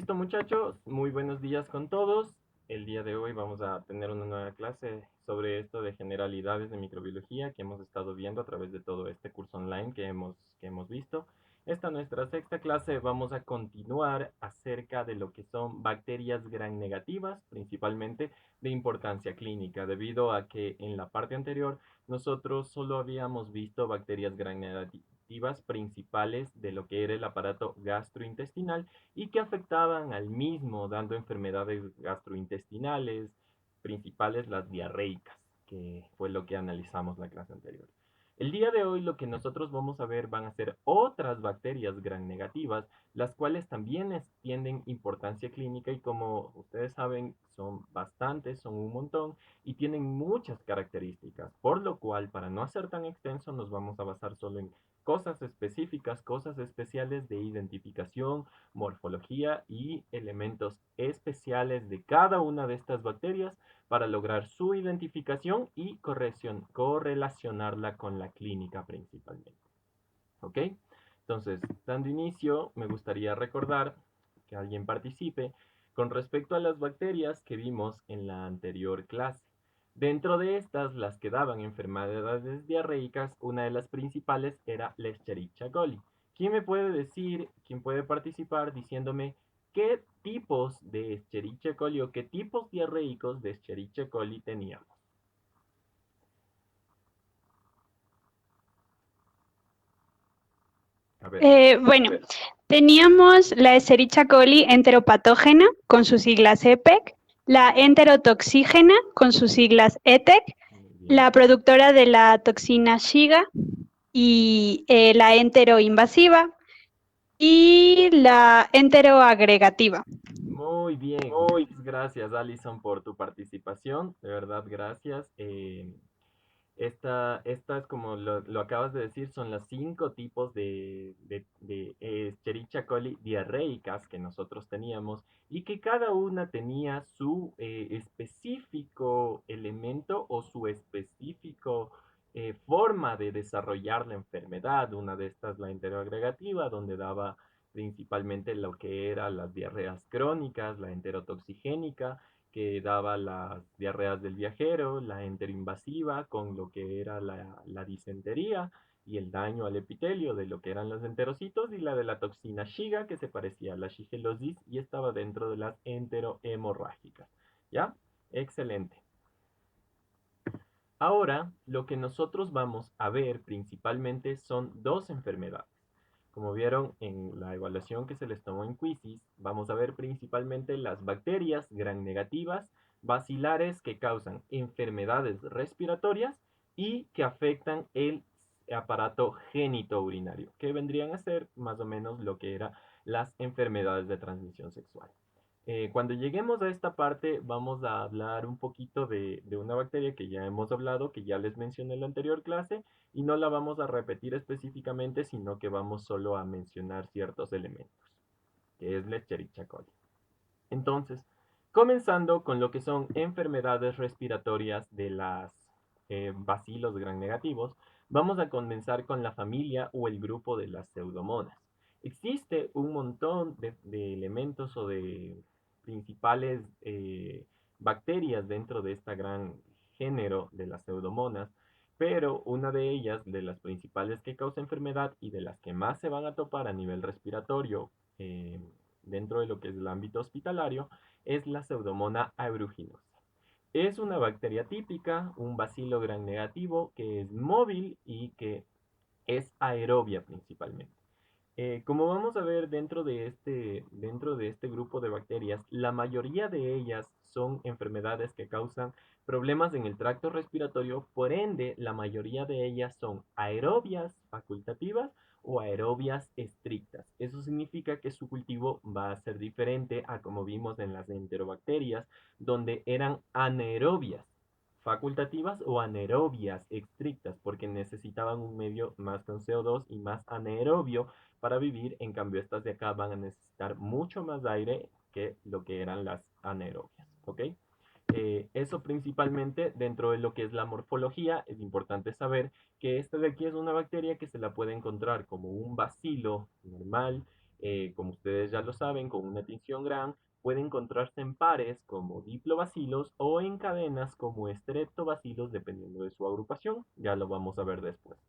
Listo, muchachos, muy buenos días con todos. El día de hoy vamos a tener una nueva clase sobre esto de generalidades de microbiología que hemos estado viendo a través de todo este curso online que hemos visto. Esta nuestra sexta clase vamos a continuar acerca de lo que son bacterias gram negativas, principalmente de importancia clínica, debido a que en la parte anterior nosotros solo habíamos visto bacterias gram negativas principales de lo que era el aparato gastrointestinal y que afectaban al mismo, dando enfermedades gastrointestinales, principales las diarreicas, que fue lo que analizamos la clase anterior. El día de hoy lo que nosotros vamos a ver van a ser otras bacterias gram negativas, las cuales también tienen importancia clínica y como ustedes saben son bastantes, son un montón y tienen muchas características, por lo cual para no hacer tan extenso nos vamos a basar solo en cosas específicas, cosas especiales de identificación, morfología y elementos especiales de cada una de estas bacterias para lograr su identificación y correlacionarla con la clínica principalmente. ¿Ok? Entonces, dando inicio, me gustaría recordar que alguien participe con respecto a las bacterias que vimos en la anterior clase. Dentro de estas, las que daban enfermedades diarreicas, una de las principales era la Escherichia coli. ¿Quién me puede decir, quién puede participar diciéndome qué tipos de Escherichia coli o qué tipos diarreicos de Escherichia coli teníamos? A ver. Bueno, teníamos la Escherichia coli enteropatógena con sus siglas EPEC, la enterotoxígena con sus siglas ETEC, Muy bien. la productora de la toxina Shiga y la enteroinvasiva y la enteroagregativa. Muy bien, muchas gracias Alison por tu participación, de verdad gracias. Estas, como lo acabas de decir, son los 5 tipos de Escherichia coli diarreicas que nosotros teníamos y que cada una tenía su específico elemento o su específico forma de desarrollar la enfermedad. Una de estas, la enteroagregativa, donde daba principalmente lo que eran las diarreas crónicas, la enterotoxigénica, que daba las diarreas del viajero, la enteroinvasiva con lo que era la disentería y el daño al epitelio de lo que eran los enterocitos, y la de la toxina Shiga que se parecía a la shigelosis y estaba dentro de las enterohemorrágicas. ¿Ya? Excelente. Ahora, lo que nosotros vamos a ver principalmente son dos enfermedades. Como vieron en la evaluación que se les tomó en Quizzes, vamos a ver principalmente las bacterias gram negativas bacilares que causan enfermedades respiratorias y que afectan el aparato genitourinario, que vendrían a ser más o menos lo que eran las enfermedades de transmisión sexual. Cuando lleguemos a esta parte, vamos a hablar un poquito de una bacteria que ya hemos hablado, que ya les mencioné en la anterior clase, y no la vamos a repetir específicamente, sino que vamos solo a mencionar ciertos elementos, que es la Escherichia coli. Entonces, comenzando con lo que son enfermedades respiratorias de las bacilos gram negativos, vamos a comenzar con la familia o el grupo de las pseudomonas. Existe un montón de elementos o de principales bacterias dentro de esta gran género de las pseudomonas, pero una de ellas, de las principales que causa enfermedad y de las que más se van a topar a nivel respiratorio dentro de lo que es el ámbito hospitalario, es la Pseudomonas aeruginosa. Es una bacteria típica, un bacilo gram negativo que es móvil y que es aerobia principalmente. Como vamos a ver dentro de este grupo de bacterias, la mayoría de ellas son enfermedades que causan problemas en el tracto respiratorio, por ende, la mayoría de ellas son aerobias facultativas o aerobias estrictas. Eso significa que su cultivo va a ser diferente a como vimos en las enterobacterias, donde eran anaerobias facultativas o anaerobias estrictas, porque necesitaban un medio más con CO2 y más anaerobio para vivir. En cambio, estas de acá van a necesitar mucho más aire que lo que eran las anaerobias, ¿ok? Eso principalmente dentro de lo que es la morfología. Es importante saber que esta de aquí es una bacteria que se la puede encontrar como un bacilo normal como ustedes ya lo saben, con una tinción gran, puede encontrarse en pares como diplobacilos o en cadenas como estreptobacilos, dependiendo de su agrupación. Ya lo vamos a ver después.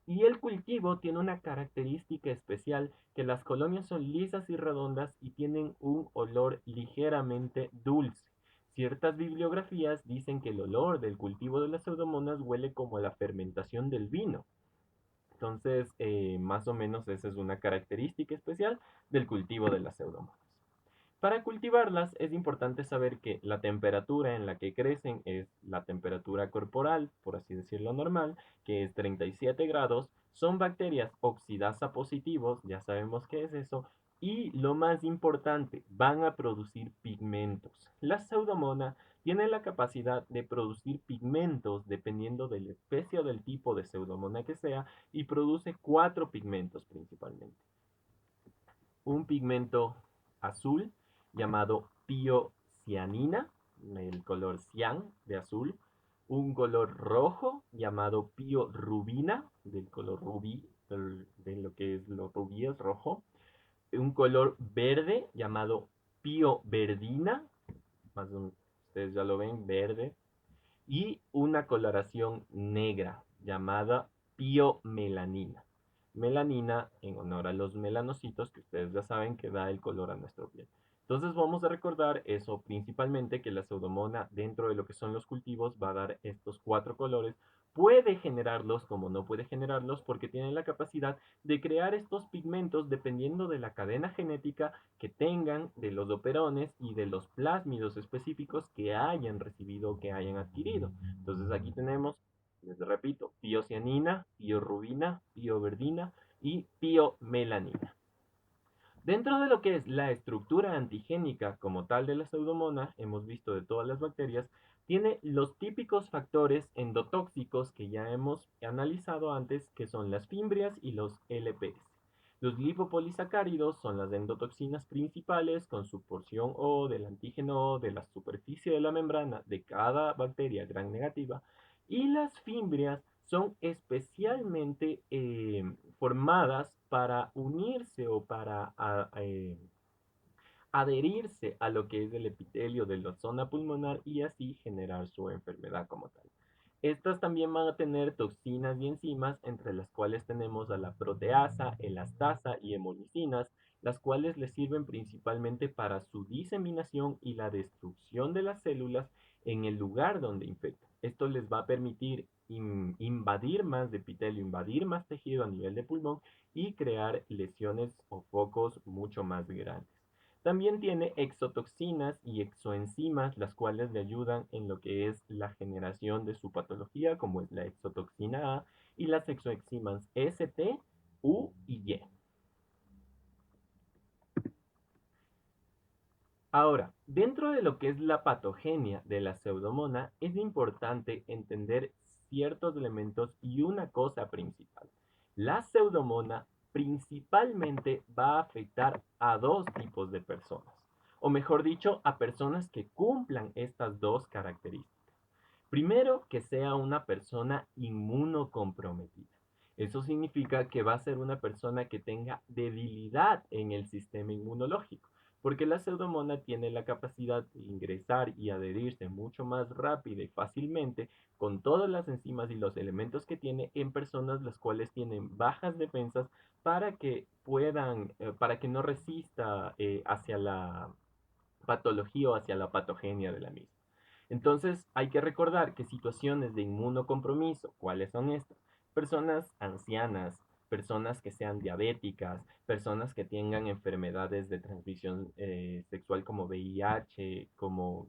Y el cultivo tiene una característica especial, que las colonias son lisas y redondas y tienen un olor ligeramente dulce. Ciertas bibliografías dicen que el olor del cultivo de las pseudomonas huele como a la fermentación del vino. Entonces, más o menos esa es una característica especial del cultivo de las pseudomonas. Para cultivarlas es importante saber que la temperatura en la que crecen es la temperatura corporal, por así decirlo normal, que es 37 grados. Son bacterias oxidasa positivos, ya sabemos qué es eso. Y lo más importante, van a producir pigmentos. La pseudomona tiene la capacidad de producir pigmentos dependiendo de la especie o del tipo de pseudomona que sea, y produce cuatro pigmentos principalmente. Un pigmento azul llamado piocianina, el color cian de azul, un color rojo llamado piorubina, del color rubí, de lo que es los rubíes rojo, un color verde llamado pioverdina, más o menos, ustedes ya lo ven, verde, y una coloración negra llamada piomelanina. Melanina en honor a los melanocitos, que ustedes ya saben que da el color a nuestro piel. Entonces vamos a recordar eso principalmente, que la pseudomona dentro de lo que son los cultivos va a dar estos cuatro colores. Puede generarlos como no puede generarlos, porque tiene la capacidad de crear estos pigmentos dependiendo de la cadena genética que tengan, de los operones y de los plásmidos específicos que hayan recibido o que hayan adquirido. Entonces aquí tenemos, les repito, piocianina, piorubina, pioverdina y piomelanina. Dentro de lo que es la estructura antigénica como tal de la pseudomona, hemos visto de todas las bacterias, tiene los típicos factores endotóxicos que ya hemos analizado antes, que son las fimbrias y los LPS. Los lipopolisacáridos son las endotoxinas principales con su porción O del antígeno O de la superficie de la membrana de cada bacteria gram negativa, y las fimbrias son especialmente formadas para unirse o para adherirse a lo que es el epitelio de la zona pulmonar y así generar su enfermedad como tal. Estas también van a tener toxinas y enzimas, entre las cuales tenemos a la proteasa, elastasa y hemolicinas, las cuales les sirven principalmente para su diseminación y la destrucción de las células en el lugar donde infectan. Esto les va a permitir invadir más de epitelio, invadir más tejido a nivel de pulmón y crear lesiones o focos mucho más grandes. También tiene exotoxinas y exoenzimas, las cuales le ayudan en lo que es la generación de su patología, como es la exotoxina A y las exoenzimas ST, U y Y. Ahora, dentro de lo que es la patogenia de la pseudomona, es importante entender ciertos elementos y una cosa principal. La pseudomona principalmente va a afectar a dos tipos de personas, o mejor dicho, a personas que cumplan estas dos características. Primero, que sea una persona inmunocomprometida. Eso significa que va a ser una persona que tenga debilidad en el sistema inmunológico, porque la pseudomona tiene la capacidad de ingresar y adherirse mucho más rápido y fácilmente con todas las enzimas y los elementos que tiene en personas las cuales tienen bajas defensas, para que puedan, para que no resista hacia la patología o hacia la patogenia de la misma. Entonces, hay que recordar que situaciones de inmunocompromiso, ¿cuáles son estas? Personas ancianas, personas que sean diabéticas, personas que tengan enfermedades de transmisión sexual como VIH, como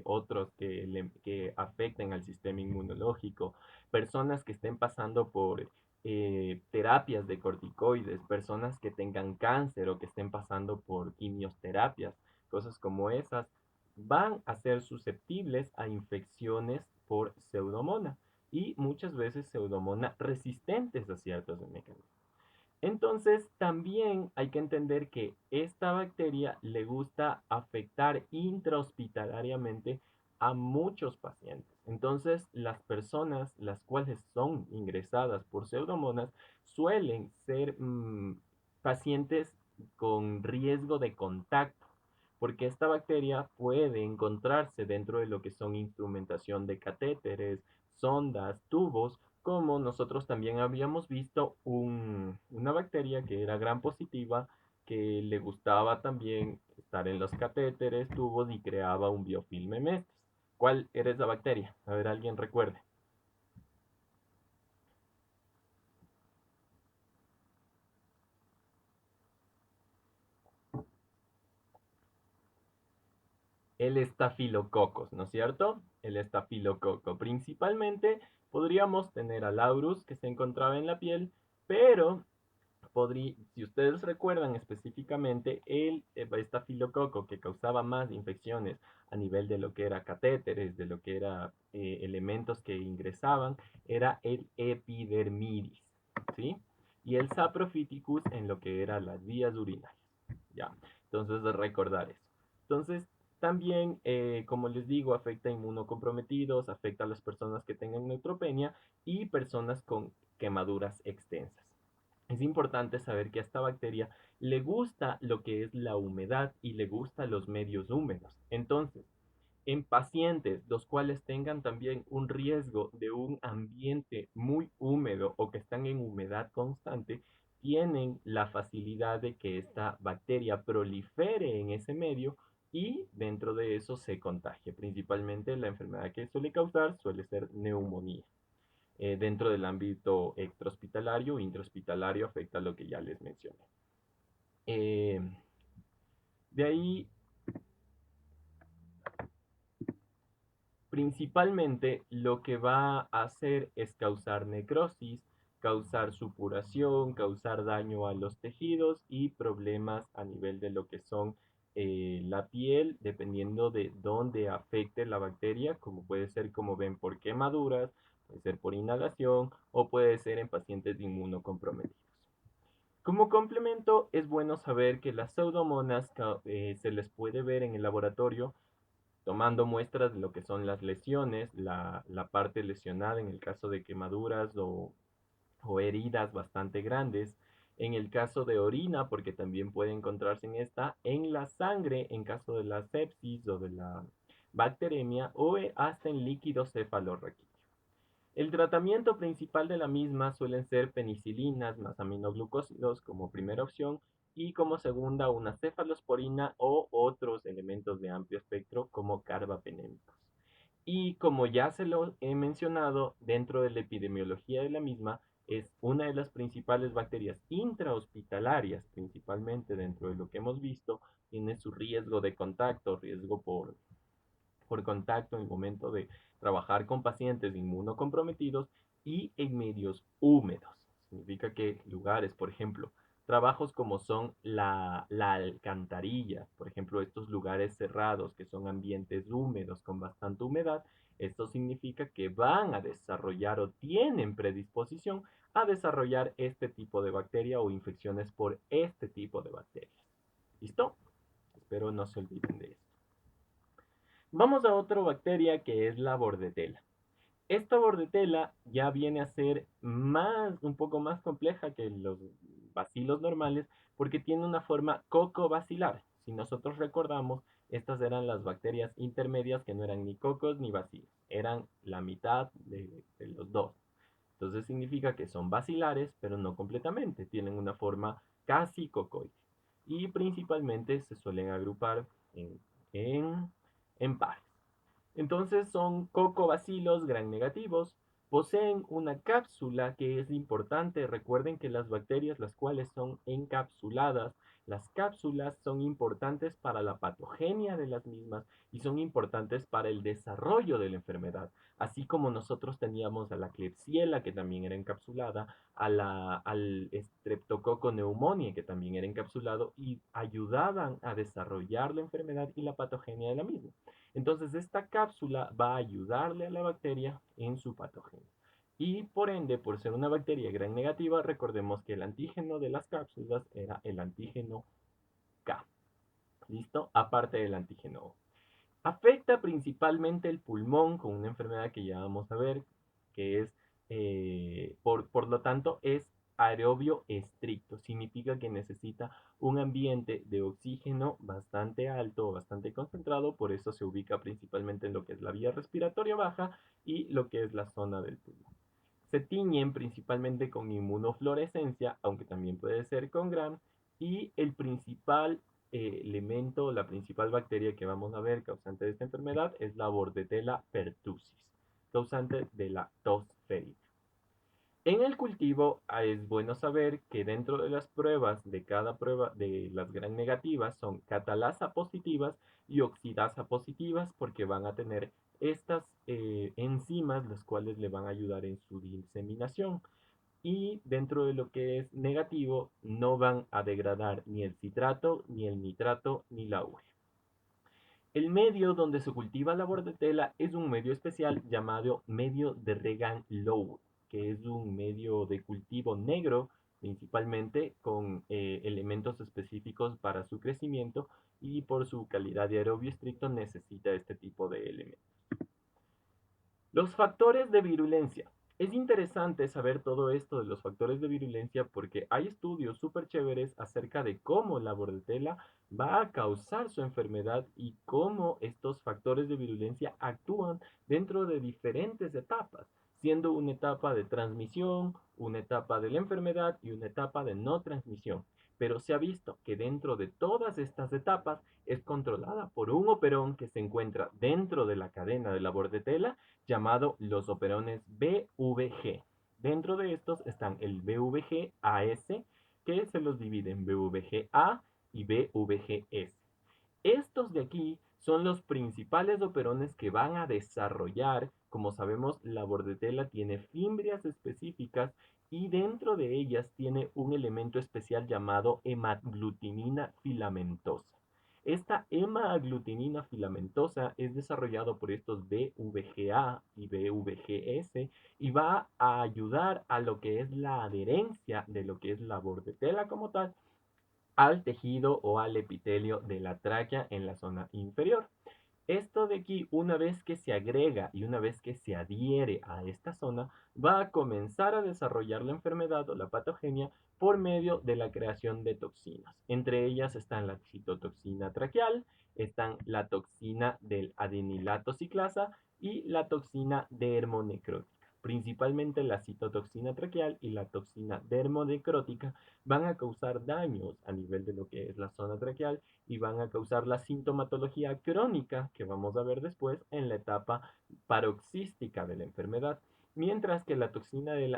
otros que afecten al sistema inmunológico, personas que estén pasando por terapias de corticoides, personas que tengan cáncer o que estén pasando por quimioterapias, cosas como esas, van a ser susceptibles a infecciones por pseudomona y muchas veces pseudomona resistentes a ciertos mecanismos. Entonces, también hay que entender que esta bacteria le gusta afectar intrahospitalariamente a muchos pacientes. Entonces, las personas las cuales son ingresadas por pseudomonas suelen ser pacientes con riesgo de contacto, porque esta bacteria puede encontrarse dentro de lo que son instrumentación de catéteres, sondas, tubos, como nosotros también habíamos visto una bacteria que era gram positiva, que le gustaba también estar en los catéteres, tubos y creaba un biofilme mestes. ¿Cuál era esa bacteria? A ver, alguien recuerde. El estafilococos, ¿no es cierto? El estafilococo. Principalmente podríamos tener a Laurus que se encontraba en la piel, pero si ustedes recuerdan específicamente, el estafilococo que causaba más infecciones a nivel de lo que era catéteres, de lo que era elementos que ingresaban, era el epidermidis, ¿sí? Y el saprophyticus en lo que eran las vías urinarias, ¿ya? Entonces, recordar eso. Entonces, también, como les digo, afecta a inmunocomprometidos, afecta a las personas que tengan neutropenia y personas con quemaduras extensas. Es importante saber que a esta bacteria le gusta lo que es la humedad y le gusta los medios húmedos. Entonces, en pacientes los cuales tengan también un riesgo de un ambiente muy húmedo o que están en humedad constante, tienen la facilidad de que esta bacteria prolifere en ese medio y dentro de eso se contagie. Principalmente la enfermedad que suele causar suele ser neumonía. Dentro del ámbito extrahospitalario o intrahospitalario afecta lo que ya les mencioné. Eh, de ahí, principalmente, lo que va a hacer es causar necrosis, causar supuración, causar daño a los tejidos y problemas a nivel de lo que son la piel, dependiendo de dónde afecte la bacteria, como puede ser, como ven, por quemaduras, puede ser por inhalación o puede ser en pacientes inmunocomprometidos. Como complemento, es bueno saber que las pseudomonas se les puede ver en el laboratorio tomando muestras de lo que son las lesiones, la parte lesionada en el caso de quemaduras o heridas bastante grandes, en el caso de orina, porque también puede encontrarse en esta, en la sangre en caso de la sepsis o de la bacteremia o hasta en líquido cefalorraquídeo. El tratamiento principal de la misma suelen ser penicilinas más aminoglucósidos como primera opción y como segunda una cefalosporina o otros elementos de amplio espectro como carbapenémicos. Y como ya se lo he mencionado, dentro de la epidemiología de la misma, es una de las principales bacterias intrahospitalarias, principalmente dentro de lo que hemos visto, tiene su riesgo de contacto, riesgo por contacto en el momento de trabajar con pacientes inmunocomprometidos y en medios húmedos. Significa que lugares, por ejemplo, trabajos como son la alcantarilla, por ejemplo, estos lugares cerrados que son ambientes húmedos con bastante humedad, esto significa que van a desarrollar o tienen predisposición a desarrollar este tipo de bacteria o infecciones por este tipo de bacterias. ¿Listo? Espero no se olviden de esto. Vamos a otra bacteria que es la bordetela. Esta bordetela ya viene a ser un poco más compleja que los bacilos normales porque tiene una forma cocobacilar. Si nosotros recordamos, estas eran las bacterias intermedias que no eran ni cocos ni bacilos, eran la mitad de los dos. Entonces significa que son bacilares, pero no completamente, tienen una forma casi cocoide. Y principalmente se suelen agrupar en, en, en pares. Entonces son cocobacilos gram negativos, poseen una cápsula que es importante. Recuerden que las bacterias, las cuales son encapsuladas, las cápsulas son importantes para la patogenia de las mismas y son importantes para el desarrollo de la enfermedad. Así como nosotros teníamos a la Klebsiella, que también era encapsulada, al Streptococcus pneumoniae, que también era encapsulado y ayudaban a desarrollar la enfermedad y la patogenia de la misma. Entonces, esta cápsula va a ayudarle a la bacteria en su patogenia. Y por ende, por ser una bacteria gram negativa, recordemos que el antígeno de las cápsulas era el antígeno K. ¿Listo? Aparte del antígeno O. Afecta principalmente el pulmón con una enfermedad que ya vamos a ver, que es, por lo tanto, es aerobio estricto. Significa que necesita un ambiente de oxígeno bastante alto, bastante concentrado, por eso se ubica principalmente en lo que es la vía respiratoria baja y lo que es la zona del pulmón. Se tiñen principalmente con inmunofluorescencia, aunque también puede ser con Gram, y el principal elemento, la principal bacteria que vamos a ver causante de esta enfermedad es la Bordetella pertussis, causante de la tos ferina. En el cultivo es bueno saber que dentro de las pruebas de cada prueba de las gram negativas son catalasa positivas y oxidasa positivas porque van a tener estas enzimas las cuales le van a ayudar en su diseminación. Y dentro de lo que es negativo no van a degradar ni el citrato, ni el nitrato, ni la urea. El medio donde se cultiva la bordetela es un medio especial llamado medio de Regan Low, que es un medio de cultivo negro, principalmente con elementos específicos para su crecimiento y por su calidad de aerobio estricto necesita este tipo de elementos. Los factores de virulencia. Es interesante saber todo esto de los factores de virulencia porque hay estudios súper chéveres acerca de cómo la bordetela va a causar su enfermedad y cómo estos factores de virulencia actúan dentro de diferentes etapas, siendo una etapa de transmisión, una etapa de la enfermedad y una etapa de no transmisión. Pero se ha visto que dentro de todas estas etapas es controlada por un operón que se encuentra dentro de la cadena de la bordetela llamado los operones BVG. Dentro de estos están el BVG-AS, que se los divide en BVG-A y BVG-S. Estos de aquí son los principales operones que van a desarrollar, como sabemos, la bordetela tiene fimbrias específicas y dentro de ellas tiene un elemento especial llamado hemaglutinina filamentosa. Esta hemaglutinina filamentosa es desarrollado por estos BVGA y BVGS y va a ayudar a lo que es la adherencia de lo que es la bordetela como tal al tejido o al epitelio de la tráquea en la zona inferior. Esto de aquí, una vez que se agrega y una vez que se adhiere a esta zona, va a comenzar a desarrollar la enfermedad o la patogenia por medio de la creación de toxinas. Entre ellas están la citotoxina traqueal, están la toxina del adenilato ciclasa y la toxina dermonecrótica. Principalmente la citotoxina traqueal y la toxina dermonecrótica van a causar daños a nivel de lo que es la zona traqueal y van a causar la sintomatología crónica que vamos a ver después en la etapa paroxística de la enfermedad. Mientras que la toxina del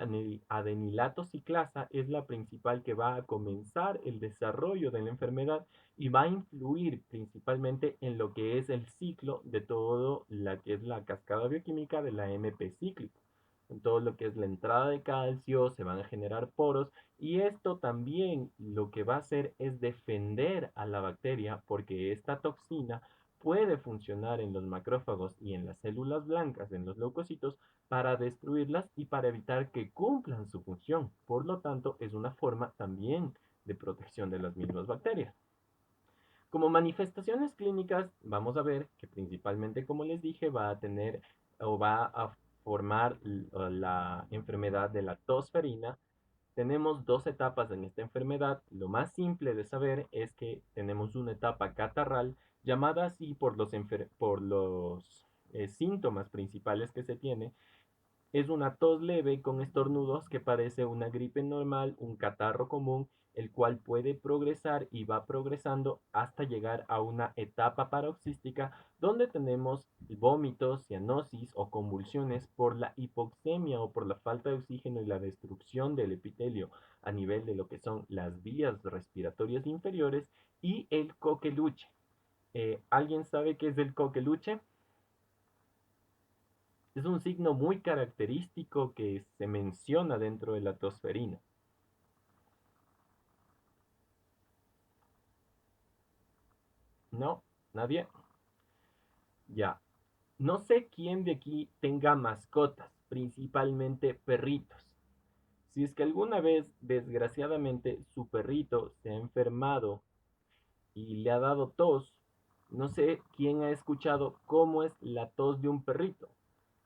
adenilato ciclasa es la principal que va a comenzar el desarrollo de la enfermedad y va a influir principalmente en lo que es el ciclo de todo la que es la cascada bioquímica de la MP cíclica. En todo lo que es la entrada de calcio, se van a generar poros y esto también lo que va a hacer es defender a la bacteria porque esta toxina puede funcionar en los macrófagos y en las células blancas, en los leucocitos, para destruirlas y para evitar que cumplan su función. Por lo tanto, es una forma también de protección de las mismas bacterias. Como manifestaciones clínicas, vamos a ver que principalmente, como les dije, va a tener o va a formar la enfermedad de la tos ferina. Tenemos dos etapas en esta enfermedad. Lo más simple de saber es que tenemos una etapa catarral, llamada así por los síntomas principales que se tiene. Es una tos leve con estornudos que parece una gripe normal, un catarro común, el cual puede progresar y va progresando hasta llegar a una etapa paroxística donde tenemos vómitos, cianosis o convulsiones por la hipoxemia o por la falta de oxígeno y la destrucción del epitelio a nivel de lo que son las vías respiratorias inferiores y el coqueluche. ¿Alguien sabe qué es el coqueluche? Es un signo muy característico que se menciona dentro de la tosferina. ¿No? ¿Nadie? Ya. No sé quién de aquí tenga mascotas, principalmente perritos. Si es que alguna vez, desgraciadamente, su perrito se ha enfermado y le ha dado tos, no sé quién ha escuchado cómo es la tos de un perrito.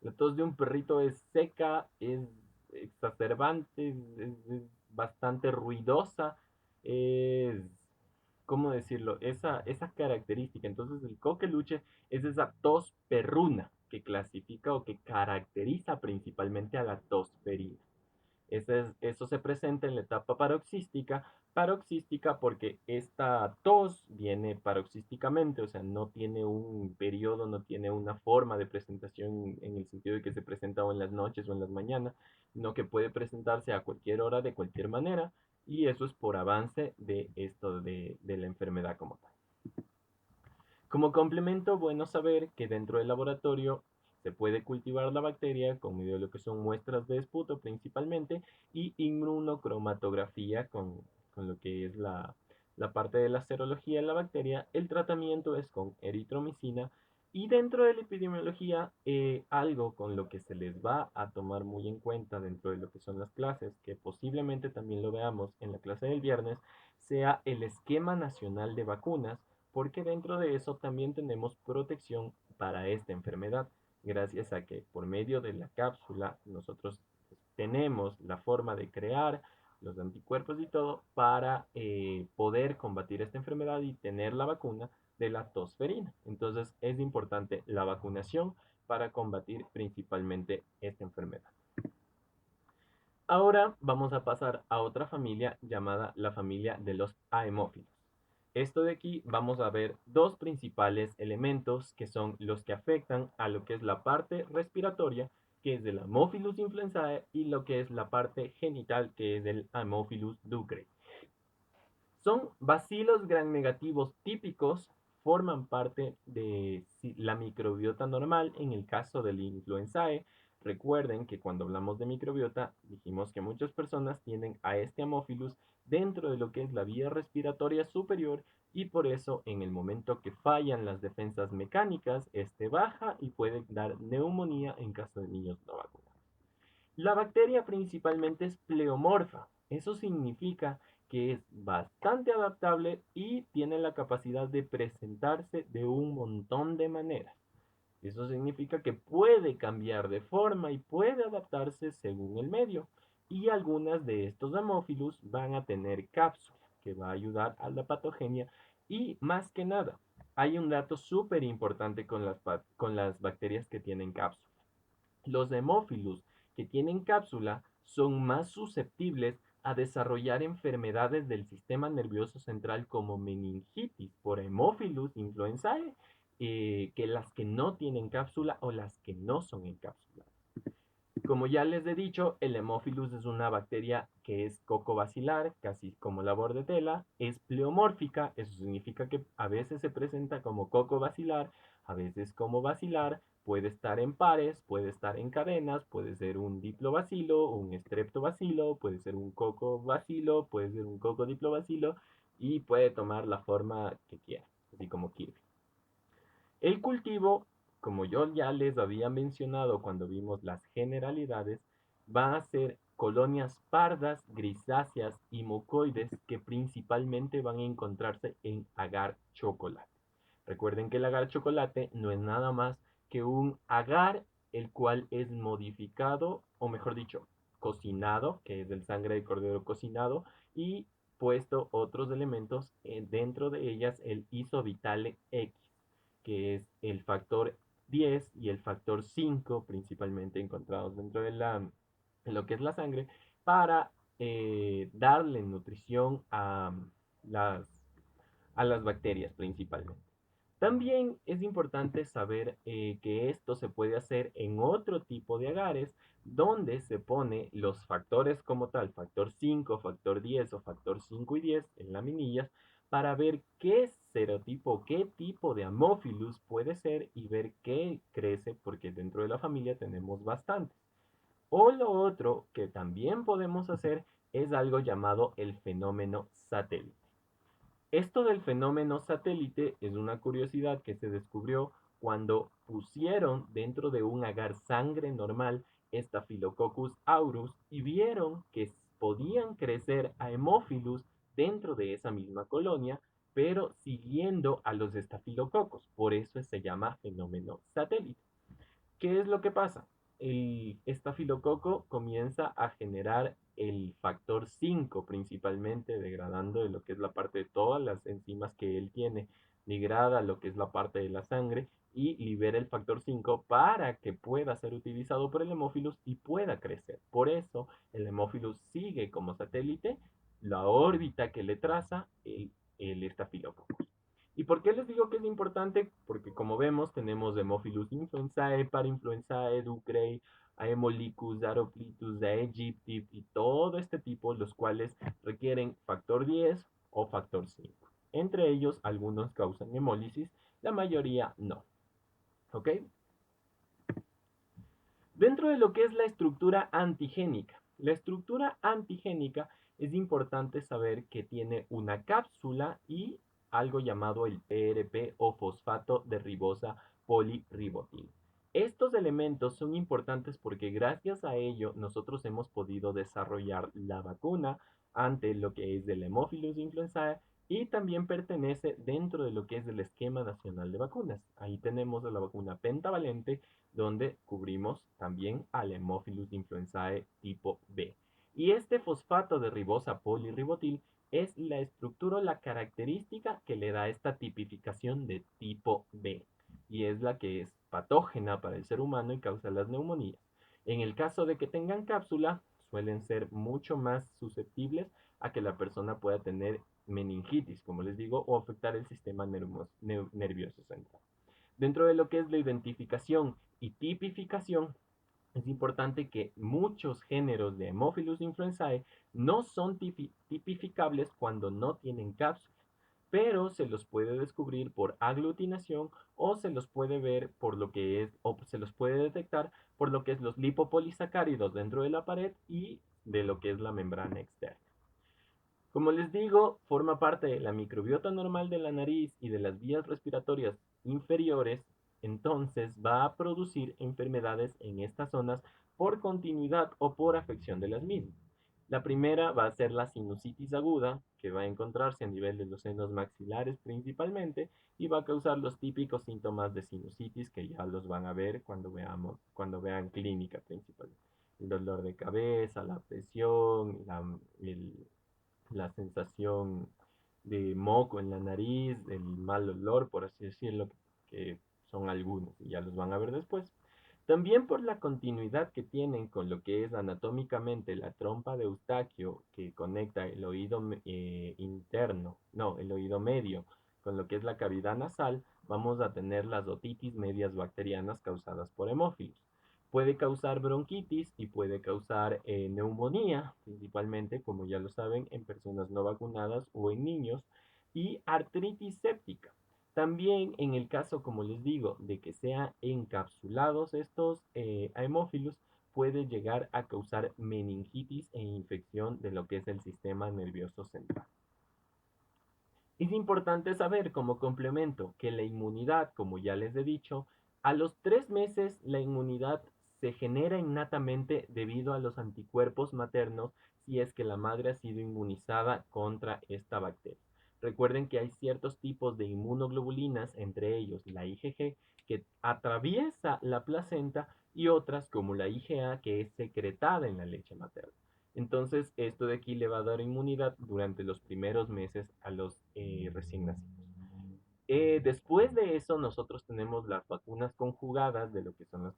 La tos de un perrito es seca, es exacerbante, es bastante ruidosa, es, ¿cómo decirlo? Esa característica. Entonces el coqueluche es esa tos perruna que clasifica o que caracteriza principalmente a la tos ferina. Eso se presenta en la etapa paroxística porque esta tos viene paroxísticamente, o sea, no tiene un periodo, no tiene una forma de presentación en el sentido de que se presenta o en las noches o en las mañanas, sino que puede presentarse a cualquier hora, de cualquier manera, y eso es por avance de esto de la enfermedad como tal. Como complemento, bueno saber que dentro del laboratorio se puede cultivar la bacteria con medio de lo que son muestras de esputo principalmente y inmunocromatografía con lo que es la parte de la serología de la bacteria. El tratamiento es con eritromicina y dentro de la epidemiología algo con lo que se les va a tomar muy en cuenta dentro de lo que son las clases, que posiblemente también lo veamos en la clase del viernes, sea el esquema nacional de vacunas porque dentro de eso también tenemos protección para esta enfermedad, gracias a que por medio de la cápsula nosotros tenemos la forma de crear los anticuerpos y todo para poder combatir esta enfermedad y tener la vacuna de la tosferina. Entonces es importante la vacunación para combatir principalmente esta enfermedad. Ahora vamos a pasar a otra familia llamada la familia de los aemófilos. Esto de aquí vamos a ver dos principales elementos que son los que afectan a lo que es la parte respiratoria, que es del Haemophilus influenzae, y lo que es la parte genital, que es del Haemophilus ducreyi. Son bacilos gram negativos típicos, forman parte de la microbiota normal en el caso del influenzae. Recuerden que cuando hablamos de microbiota dijimos que muchas personas tienen a este Haemophilus dentro de lo que es la vía respiratoria superior y por eso en el momento que fallan las defensas mecánicas, este baja y puede dar neumonía en caso de niños no vacunados. La bacteria principalmente es pleomorfa. Eso significa que es bastante adaptable y tiene la capacidad de presentarse de un montón de maneras. Eso significa que puede cambiar de forma y puede adaptarse según el medio. Y algunas de estos Haemophilus van a tener cápsula que va a ayudar a la patogenia. Y más que nada, hay un dato súper importante con las bacterias que tienen cápsula. Los hemófilos que tienen cápsula son más susceptibles a desarrollar enfermedades del sistema nervioso central como meningitis por Haemophilus influenzae que las que no tienen cápsula o las que no son encapsuladas. Como ya les he dicho, el Haemophilus es una bacteria que es cocobacilar, casi como la bordetela, es pleomórfica, eso significa que a veces se presenta como cocobacilar, a veces como bacilar, puede estar en pares, puede estar en cadenas, puede ser un diplobacilo, un streptobacilo, puede ser un cocobacilo, puede ser un cocodiplobacilo y puede tomar la forma que quiera, así como quiere. El cultivo, como yo ya les había mencionado cuando vimos las generalidades, va a ser colonias pardas, grisáceas y mucoides que principalmente van a encontrarse en agar chocolate. Recuerden que el agar chocolate no es nada más que un agar el cual es modificado, o mejor dicho, cocinado, que es del sangre de cordero cocinado, y puesto otros elementos dentro de ellas el isobitale X que es el factor 10 y el factor 5 principalmente encontrados dentro de lo que es la sangre, para darle nutrición las, a las bacterias principalmente. También es importante saber que esto se puede hacer en otro tipo de agares donde se pone los factores como tal, factor 5, factor 10 o factor 5 y 10 en laminillas para ver qué serotipo, qué tipo de Haemophilus puede ser y ver qué crece porque dentro de la familia tenemos bastantes. O lo otro que también podemos hacer es algo llamado el fenómeno satélite. Esto del fenómeno satélite es una curiosidad que se descubrió cuando pusieron dentro de un agar sangre normal Staphylococcus aureus y vieron que podían crecer Haemophilus dentro de esa misma colonia, pero siguiendo a los estafilococos. Por eso se llama fenómeno satélite. ¿Qué es lo que pasa? El estafilococo comienza a generar el factor 5 principalmente, degradando de lo que es la parte de todas las enzimas que él tiene, degrada lo que es la parte de la sangre y libera el factor 5 para que pueda ser utilizado por el hemófilus y pueda crecer. Por eso el hemófilus sigue como satélite la órbita que le traza el estafilococcus. ¿Y por qué les digo que es importante? Porque como vemos tenemos Haemophilus influenzae, Parainfluenzae, Ducreyi, Haemolycus, Aeroplitus, Aegypti y todo este tipo, los cuales requieren factor 10 o factor 5. Entre ellos, algunos causan hemólisis, la mayoría no. ¿Ok? Dentro de lo que es la estructura antigénica. La estructura antigénica es importante saber que tiene una cápsula y algo llamado el PRP o fosfato de ribosa polirribotil. Estos elementos son importantes porque gracias a ello nosotros hemos podido desarrollar la vacuna ante lo que es el Haemophilus influenzae y también pertenece dentro de lo que es el esquema nacional de vacunas. Ahí tenemos la vacuna pentavalente donde cubrimos también al Haemophilus influenzae tipo B. Y este fosfato de ribosa polirribotil es la estructura o la característica que le da esta tipificación de tipo B y es la que es patógena para el ser humano y causa las neumonías. En el caso de que tengan cápsula, suelen ser mucho más susceptibles a que la persona pueda tener meningitis, como les digo, o afectar el sistema nervioso central. Dentro de lo que es la identificación y tipificación, es importante que muchos géneros de Haemophilus influenzae no son tipificables cuando no tienen cápsula, pero se los puede descubrir por aglutinación o se los puede ver por lo que es, o se los puede detectar por lo que es los lipopolisacáridos dentro de la pared y de lo que es la membrana externa. Como les digo, forma parte de la microbiota normal de la nariz y de las vías respiratorias inferiores, entonces va a producir enfermedades en estas zonas por continuidad o por afección de las mismas. La primera va a ser la sinusitis aguda, que va a encontrarse a nivel de los senos maxilares principalmente y va a causar los típicos síntomas de sinusitis que ya los van a ver cuando vean clínica principalmente. El dolor de cabeza, la presión, la sensación de moco en la nariz, el mal olor, por así decirlo, que son algunos y ya los van a ver después. También por la continuidad que tienen con lo que es anatómicamente la trompa de Eustaquio que conecta el oído interno, no, el oído medio con lo que es la cavidad nasal, vamos a tener las otitis medias bacterianas causadas por hemófilos. Puede causar bronquitis y puede causar neumonía, principalmente, como ya lo saben, en personas no vacunadas o en niños, y artritis séptica. También en el caso, como les digo, de que sean encapsulados estos hemófilos, puede llegar a causar meningitis e infección de lo que es el sistema nervioso central. Es importante saber como complemento que la inmunidad, como ya les he dicho, a los 3 meses la inmunidad se genera innatamente debido a los anticuerpos maternos si es que la madre ha sido inmunizada contra esta bacteria. Recuerden que hay ciertos tipos de inmunoglobulinas, entre ellos la IgG, que atraviesa la placenta y otras como la IgA que es secretada en la leche materna. Entonces, esto de aquí le va a dar inmunidad durante los primeros meses a los recién nacidos. Después de eso, nosotros tenemos las vacunas conjugadas de lo que son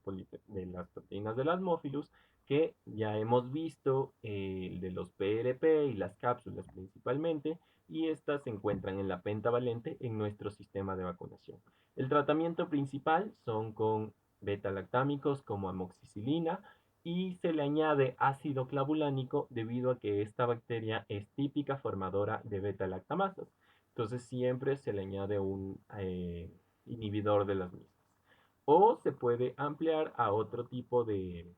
de las proteínas del Haemophilus, que ya hemos visto, de los PRP y las cápsulas principalmente, y estas se encuentran en la pentavalente en nuestro sistema de vacunación. El tratamiento principal son con beta-lactámicos como amoxicilina, y se le añade ácido clavulánico debido a que esta bacteria es típica formadora de beta-lactamasas. Entonces siempre se le añade un inhibidor de las mismas. O se puede ampliar a otro tipo de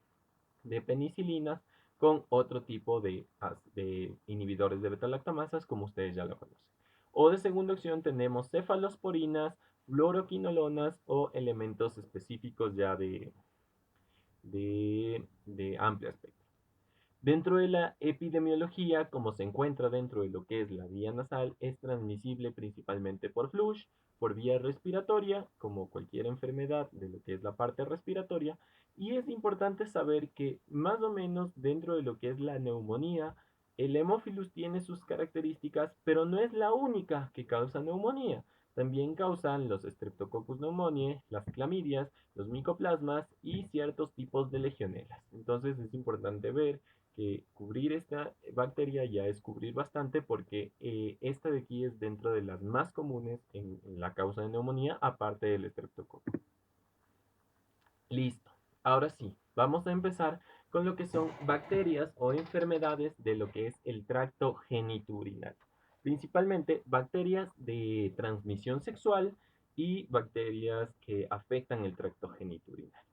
penicilinas con otro tipo de inhibidores de beta-lactamasas, como ustedes ya lo conocen. O de segunda opción tenemos cefalosporinas, fluoroquinolonas o elementos específicos ya de amplio espectro. Dentro de la epidemiología, como se encuentra dentro de lo que es la vía nasal, es transmisible principalmente por flush, por vía respiratoria, como cualquier enfermedad de lo que es la parte respiratoria, y es importante saber que más o menos dentro de lo que es la neumonía, el Haemophilus tiene sus características, pero no es la única que causa neumonía. También causan los Streptococcus pneumoniae, las clamidias, los micoplasmas y ciertos tipos de legionelas. Entonces es importante ver que cubrir esta bacteria ya es cubrir bastante porque esta de aquí es dentro de las más comunes en la causa de neumonía, aparte del estreptococo. Listo. Ahora sí, vamos a empezar con lo que son bacterias o enfermedades de lo que es el tracto genitourinario. Principalmente bacterias de transmisión sexual y bacterias que afectan el tracto genitourinario.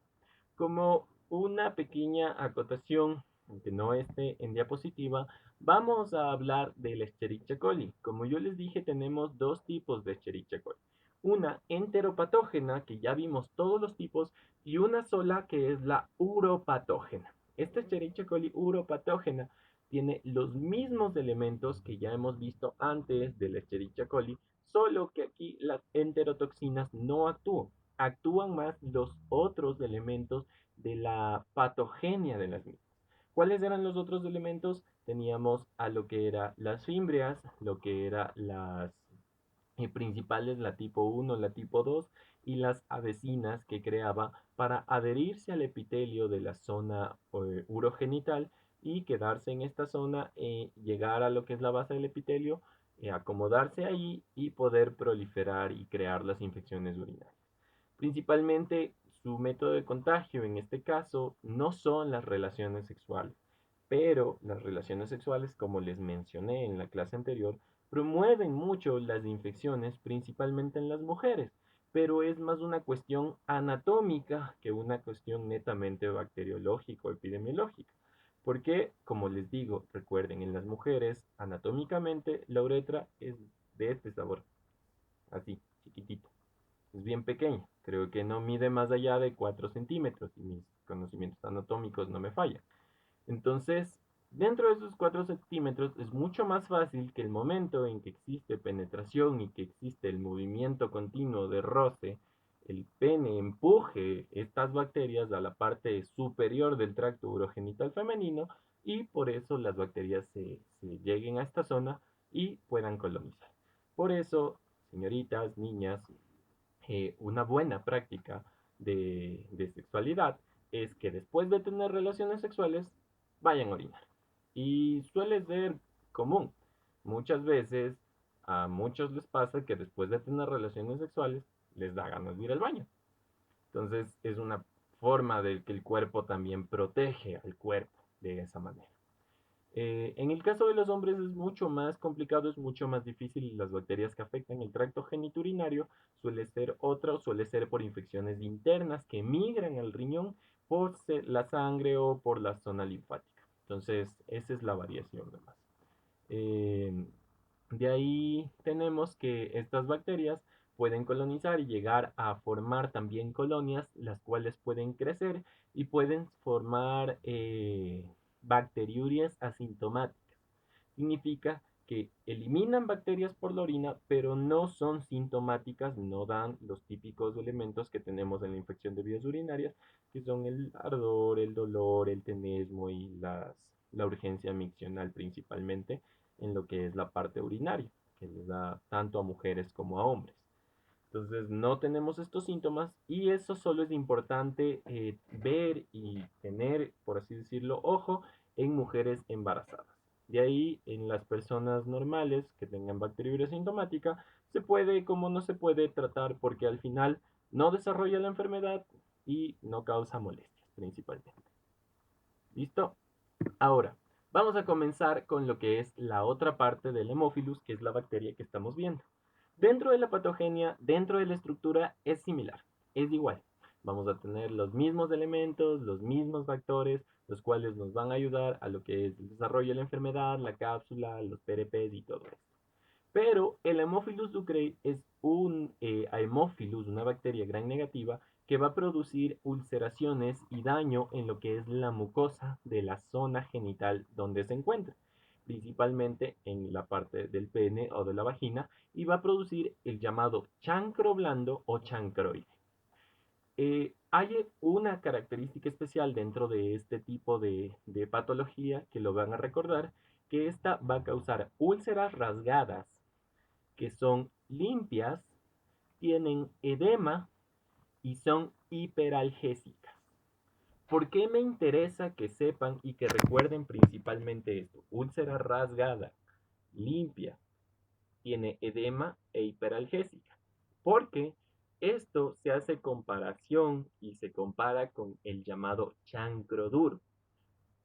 Como una pequeña acotación, aunque no esté en diapositiva, vamos a hablar del Escherichia coli. Como yo les dije, tenemos dos tipos de Escherichia coli. Una enteropatógena, que ya vimos todos los tipos, y una sola que es la uropatógena. Esta Escherichia coli uropatógena tiene los mismos elementos que ya hemos visto antes del Escherichia coli, solo que aquí las enterotoxinas no actúan, actúan más los otros elementos de la patogenia de las mismas. ¿Cuáles eran los otros elementos? Teníamos a lo que eran las fimbrias, lo que eran las principales, la tipo 1, la tipo 2 y las avecinas que creaba para adherirse al epitelio de la zona urogenital y quedarse en esta zona, llegar a lo que es la base del epitelio, acomodarse ahí y poder proliferar y crear las infecciones urinarias. Principalmente su método de contagio en este caso no son las relaciones sexuales, pero las relaciones sexuales, como les mencioné en la clase anterior, promueven mucho las infecciones, principalmente en las mujeres, pero es más una cuestión anatómica que una cuestión netamente bacteriológica o epidemiológica. Porque, como les digo, recuerden, en las mujeres, anatómicamente, la uretra es de este sabor, así, chiquitito, es bien pequeña, creo que no mide más allá de 4 centímetros y mis conocimientos anatómicos no me fallan. Entonces, dentro de esos 4 centímetros es mucho más fácil que el momento en que existe penetración y que existe el movimiento continuo de roce, el pene empuje estas bacterias a la parte superior del tracto urogenital femenino y por eso las bacterias se lleguen a esta zona y puedan colonizar. Por eso, señoritas, niñas, una buena práctica de sexualidad es que después de tener relaciones sexuales vayan a orinar. Y suele ser común. Muchas veces a muchos les pasa que después de tener relaciones sexuales les da ganas de ir al baño. Entonces es una forma de que el cuerpo también protege al cuerpo de esa manera. En el caso de los hombres es mucho más complicado, es mucho más difícil. Las bacterias que afectan el tracto genitourinario suele ser por infecciones internas que migran al riñón por la sangre o por la zona linfática. Entonces, esa es la variación nomás. Eh, de ahí tenemos que estas bacterias pueden colonizar y llegar a formar también colonias, las cuales pueden crecer y pueden formar bacteriurias asintomáticas. Significa que eliminan bacterias por la orina, pero no son sintomáticas, no dan los típicos elementos que tenemos en la infección de vías urinarias, que son el ardor, el dolor, el tenesmo y la urgencia miccional principalmente en lo que es la parte urinaria, que les da tanto a mujeres como a hombres. Entonces no tenemos estos síntomas y eso solo es importante ver y tener, por así decirlo, ojo en mujeres embarazadas. De ahí en las personas normales que tengan bacteriuria sintomática se puede como no se puede tratar porque al final no desarrolla la enfermedad y no causa molestias principalmente. ¿Listo? Ahora, vamos a comenzar con lo que es la otra parte del Haemophilus, que es la bacteria que estamos viendo. Dentro de la patogenia, dentro de la estructura, es similar, es igual. Vamos a tener los mismos elementos, los mismos factores, los cuales nos van a ayudar a lo que es el desarrollo de la enfermedad, la cápsula, los PRPs y todo esto. Pero el Haemophilus ducreyi es un Haemophilus, una bacteria gram negativa, que va a producir ulceraciones y daño en lo que es la mucosa de la zona genital donde se encuentra, principalmente en la parte del pene o de la vagina, y va a producir el llamado chancro blando o chancroide. Hay una característica especial dentro de este tipo de patología que lo van a recordar, que esta va a causar úlceras rasgadas que son limpias, tienen edema y son hiperalgésicas. ¿Por qué me interesa que sepan y que recuerden principalmente esto? Úlcera rasgada, limpia, tiene edema e hiperalgésica. Porque esto se hace comparación y se compara con el llamado chancro duro,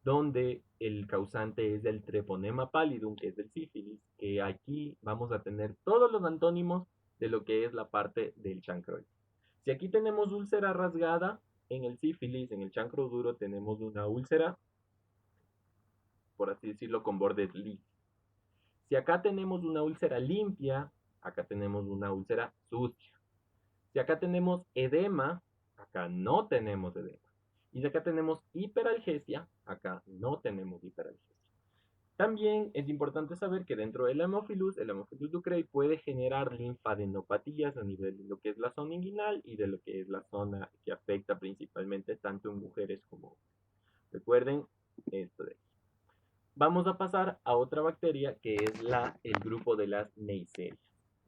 donde el causante es el treponema pallidum, que es el sífilis, que aquí vamos a tener todos los antónimos de lo que es la parte del chancroide. Si aquí tenemos úlcera rasgada, en el sífilis, en el chancro duro, tenemos una úlcera, por así decirlo, con bordes lisos. Si acá tenemos una úlcera limpia, acá tenemos una úlcera sucia. Si acá tenemos edema, acá no tenemos edema. Y si acá tenemos hiperalgesia, acá no tenemos hiperalgesia. También es importante saber que dentro del el Haemophilus ducreyi puede generar linfadenopatías a nivel de lo que es la zona inguinal y de lo que es la zona que afecta principalmente tanto en mujeres como hombres. Recuerden esto de aquí. Vamos a pasar a otra bacteria que es el grupo de las neiserias.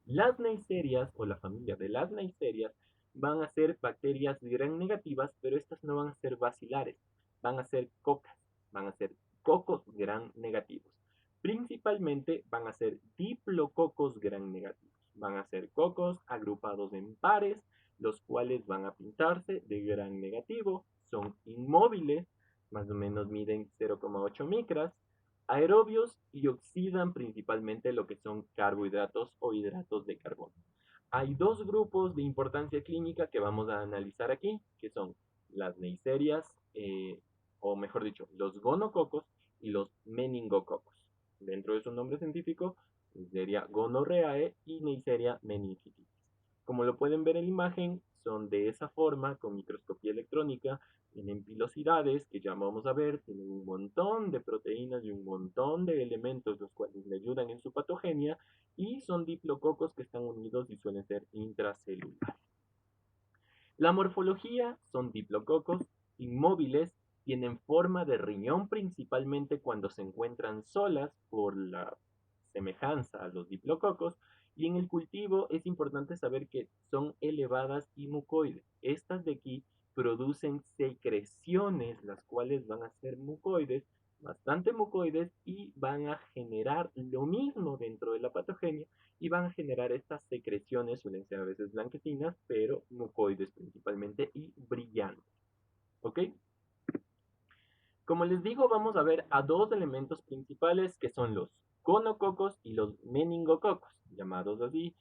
Las neiserias o la familia de las neiserias van a ser bacterias gram negativas, pero estas no van a ser bacilares, van a ser cocas, van a ser cocos gram negativos. Principalmente van a ser diplococos gram negativos. Van a ser cocos agrupados en pares, los cuales van a pintarse de gram negativo, son inmóviles, más o menos miden 0,8 micras, aerobios y oxidan principalmente lo que son carbohidratos o hidratos de carbono. Hay dos grupos de importancia clínica que vamos a analizar aquí, que son las neiserias, o mejor dicho, los gonococos y los meningococos. Dentro de su nombre científico, Neisseria gonorrheae y Neisseria meningitis. Como lo pueden ver en la imagen, son de esa forma, con microscopía electrónica, tienen pilosidades, que ya vamos a ver, tienen un montón de proteínas y un montón de elementos los cuales le ayudan en su patogenia, y son diplococos que están unidos y suelen ser intracelulares. La morfología son diplococos inmóviles, tienen forma de riñón principalmente cuando se encuentran solas por la semejanza a los diplococos, y en el cultivo es importante saber que son elevadas y mucoides. Estas de aquí producen secreciones, las cuales van a ser mucoides, bastante mucoides, y van a generar lo mismo dentro de la patogenia y van a generar estas secreciones, suelen ser a veces blanquecinas, pero mucoides principalmente y brillantes. ¿Ok? Como les digo, vamos a ver a dos elementos principales que son los gonococos y los meningococos, llamados así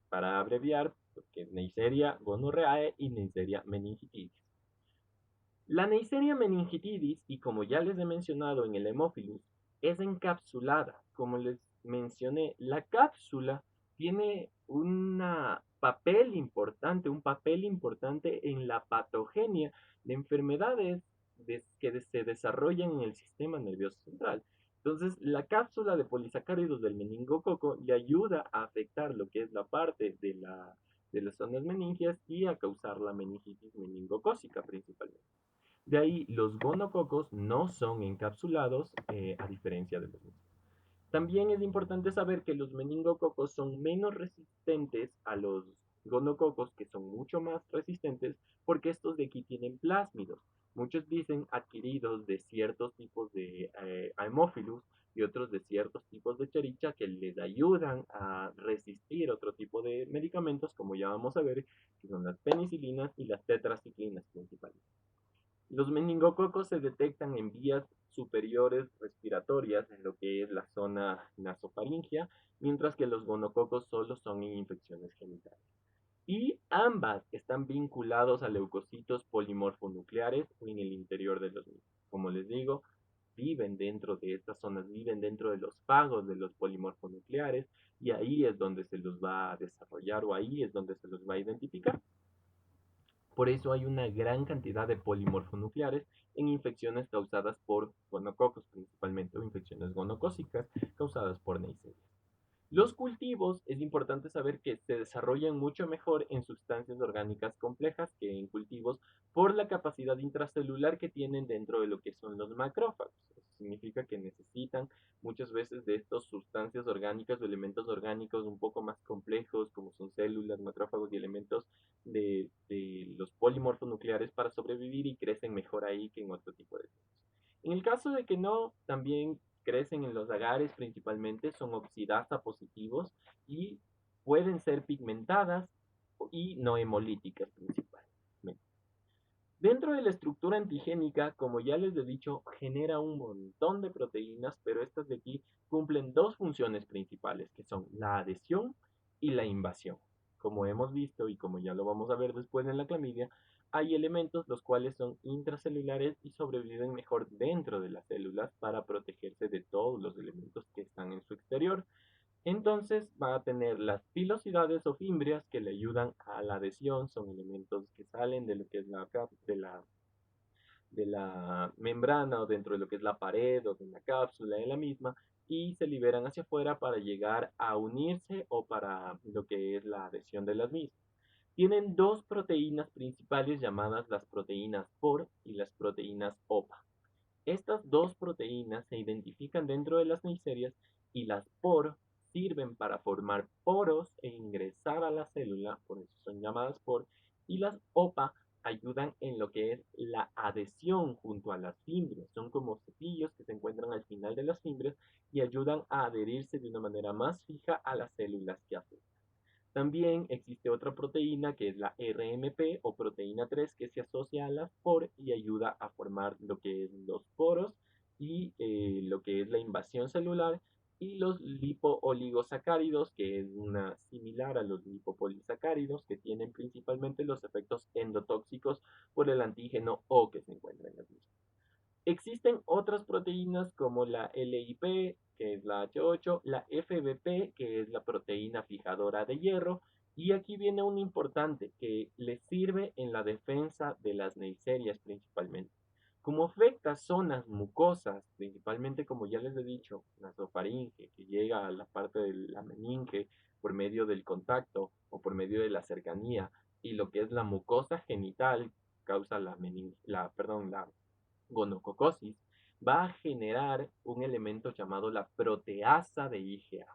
para abreviar, porque es Neisseria gonorrheae y Neisseria meningitidis. La Neisseria meningitidis, y como ya les he mencionado en el Haemophilus, es encapsulada. Como les mencioné, la cápsula tiene un papel importante en la patogenia de enfermedades que se desarrollan en el sistema nervioso central. Entonces, la cápsula de polisacáridos del meningococo le ayuda a afectar lo que es la parte de las zonas meningias y a causar la meningitis meningocócica principalmente. De ahí, los gonococos no son encapsulados, a diferencia de los mismos. También es importante saber que los meningococos son menos resistentes a los gonococos, que son mucho más resistentes, porque estos de aquí tienen plásmidos. Muchos dicen adquiridos de ciertos tipos de Haemophilus y otros de ciertos tipos de Escherichia que les ayudan a resistir otro tipo de medicamentos, como ya vamos a ver, que son las penicilinas y las tetraciclinas principalmente. Los meningococos se detectan en vías superiores respiratorias, en lo que es la zona nasofaringea, mientras que los gonococos solo son en infecciones genitales. Y ambas están vinculados a leucocitos polimorfonucleares o en el interior de los mismos. Como les digo, viven dentro de estas zonas, viven dentro de los fagos de los polimorfonucleares, y ahí es donde se los va a desarrollar o ahí es donde se los va a identificar. Por eso hay una gran cantidad de polimorfonucleares en infecciones causadas por gonococos principalmente o infecciones gonocócicas causadas por Neisseria. Los cultivos, es importante saber que se desarrollan mucho mejor en sustancias orgánicas complejas que en cultivos por la capacidad intracelular que tienen dentro de lo que son los macrófagos. Eso significa que necesitan muchas veces de estas sustancias orgánicas o elementos orgánicos un poco más complejos, como son células, macrófagos y elementos de los polimorfonucleares para sobrevivir y crecen mejor ahí que en otro tipo de cosas. En el caso de que no, también crecen en los agares principalmente, son oxidasa positivos y pueden ser pigmentadas y no hemolíticas principalmente. Dentro de la estructura antigénica, como ya les he dicho, genera un montón de proteínas, pero estas de aquí cumplen dos funciones principales, que son la adhesión y la invasión. Como hemos visto y como ya lo vamos a ver después en la clamidia, hay elementos los cuales son intracelulares y sobreviven mejor dentro de las células para protegerse de todos los elementos que están en su exterior. Entonces va a tener las pilosidades o fimbrias que le ayudan a la adhesión, son elementos que salen de lo que es la membrana o dentro de lo que es la pared o de la cápsula de la misma y se liberan hacia afuera para llegar a unirse o para lo que es la adhesión de las mismas. Tienen dos proteínas principales llamadas las proteínas POR y las proteínas OPA. Estas dos proteínas se identifican dentro de las neiserias y las POR sirven para formar poros e ingresar a la célula, por eso son llamadas POR, y las OPA ayudan en lo que es la adhesión junto a las fimbrias. Son como cepillos que se encuentran al final de las fimbrias y ayudan a adherirse de una manera más fija a las células que afectan. También existe otra proteína que es la RMP o proteína 3 que se asocia a las POR y ayuda a formar lo que es los poros y lo que es la invasión celular y los lipooligosaccáridos que es una similar a los lipopolisacáridos que tienen principalmente los efectos endotóxicos por el antígeno O que se encuentra en las mismas. Existen otras proteínas como la LIP, que es la H8, la FBP, que es la proteína fijadora de hierro, y aquí viene un importante que le sirve en la defensa de las neiserias principalmente. Como afecta zonas mucosas, principalmente como ya les he dicho, nasofaringe, que llega a la parte de la meninge por medio del contacto o por medio de la cercanía, y lo que es la mucosa genital causa la gonococosis, va a generar un elemento llamado la proteasa de IgA.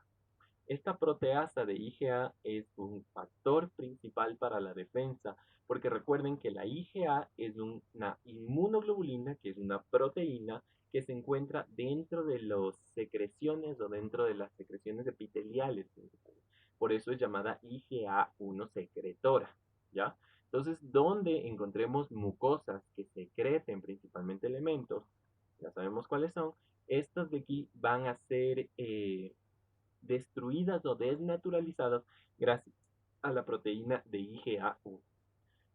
Esta proteasa de IgA es un factor principal para la defensa, porque recuerden que la IgA es una inmunoglobulina, que es una proteína que se encuentra dentro de las secreciones o dentro de las secreciones epiteliales. Por eso es llamada IgA1 secretora, ¿ya? Entonces, donde encontremos mucosas que secreten principalmente elementos, ya sabemos cuáles son, estas de aquí van a ser destruidas o desnaturalizadas gracias a la proteína de IgA1.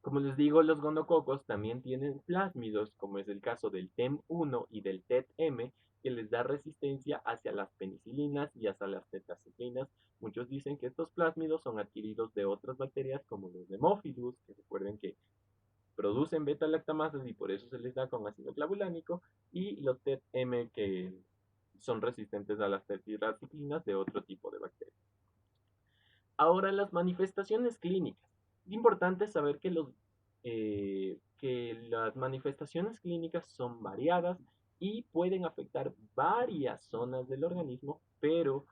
Como les digo, los gonococos también tienen plásmidos, como es el caso del TEM1 y del TET-M, que les da resistencia hacia las penicilinas y hacia las tetracyclinas. Muchos dicen que estos plásmidos son adquiridos de otras bacterias como los Haemophilus, que recuerden que producen beta-lactamasas y por eso se les da con ácido clavulánico, y los TET-M que son resistentes a las tetraciclinas de otro tipo de bacterias. Ahora, las manifestaciones clínicas. Es importante saber que las manifestaciones clínicas son variadas y pueden afectar varias zonas del organismo, pero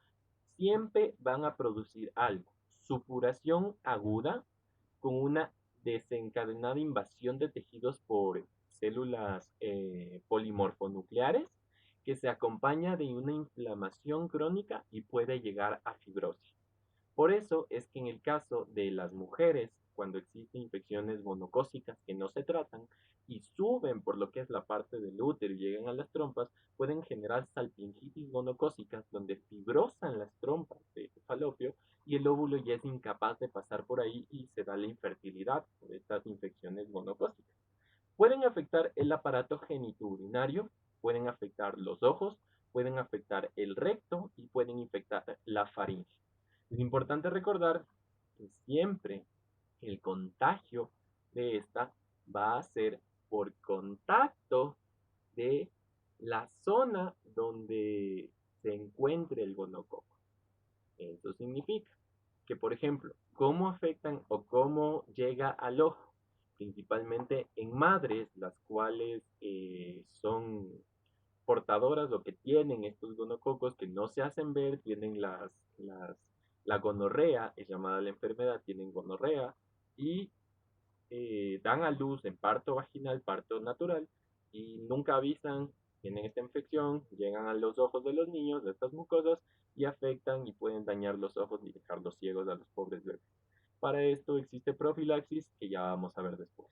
siempre van a producir algo. Supuración aguda con una desencadenada invasión de tejidos por células polimorfonucleares que se acompaña de una inflamación crónica y puede llegar a fibrosis. Por eso es que en el caso de las mujeres, cuando existen infecciones gonocócicas que no se tratan y suben por lo que es la parte del útero y llegan a las trompas, pueden generar salpingitis gonocócicas donde fibrosan las trompas de falopio y el óvulo ya es incapaz de pasar por ahí y se da la infertilidad por estas infecciones gonocócicas. Pueden afectar el aparato genitourinario, pueden afectar los ojos, pueden afectar el recto y pueden infectar la faringe. Es importante recordar que siempre el contagio de esta va a ser por contacto de la zona donde se encuentre el gonococo. Eso significa que, por ejemplo, cómo afectan o cómo llega al ojo, principalmente en madres, las cuales son portadoras o que tienen estos gonococos que no se hacen ver, tienen la gonorrea, es llamada la enfermedad, tienen gonorrea y dan a luz en parto vaginal, parto natural, y nunca avisan, tienen esta infección, llegan a los ojos de los niños, de estas mucosas, y afectan y pueden dañar los ojos y dejarlos ciegos a los pobres bebés. Para esto existe profilaxis, que ya vamos a ver después.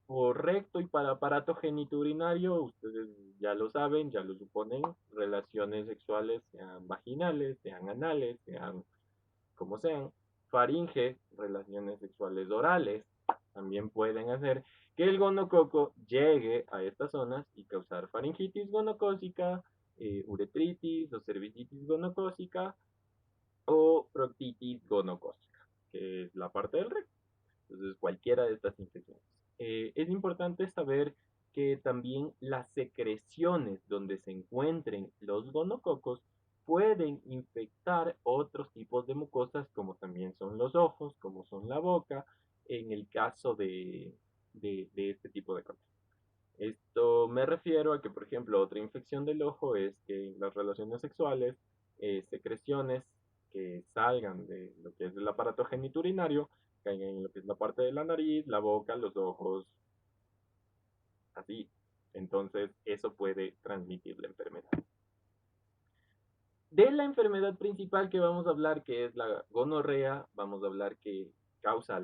Por recto y para aparato genitourinario, ustedes ya lo saben, ya lo suponen, relaciones sexuales sean vaginales, sean anales, sean como sean, faringe, relaciones sexuales orales, también pueden hacer que el gonococo llegue a estas zonas y causar faringitis gonocócica, uretritis o cervicitis gonocócica o proctitis gonocócica, que es la parte del recto. Entonces, cualquiera de estas infecciones. Es importante saber que también las secreciones donde se encuentren los gonococos pueden infectar otros tipos de mucosas, como también son los ojos, como son la boca, en el caso de este tipo de cosas. Esto me refiero a que, por ejemplo, otra infección del ojo es que en las relaciones sexuales, secreciones que salgan de lo que es el aparato geniturinario caigan en lo que es la parte de la nariz, la boca, los ojos, así. Entonces, eso puede transmitir la enfermedad. De la enfermedad principal que vamos a hablar, que es la gonorrea, vamos a hablar que causa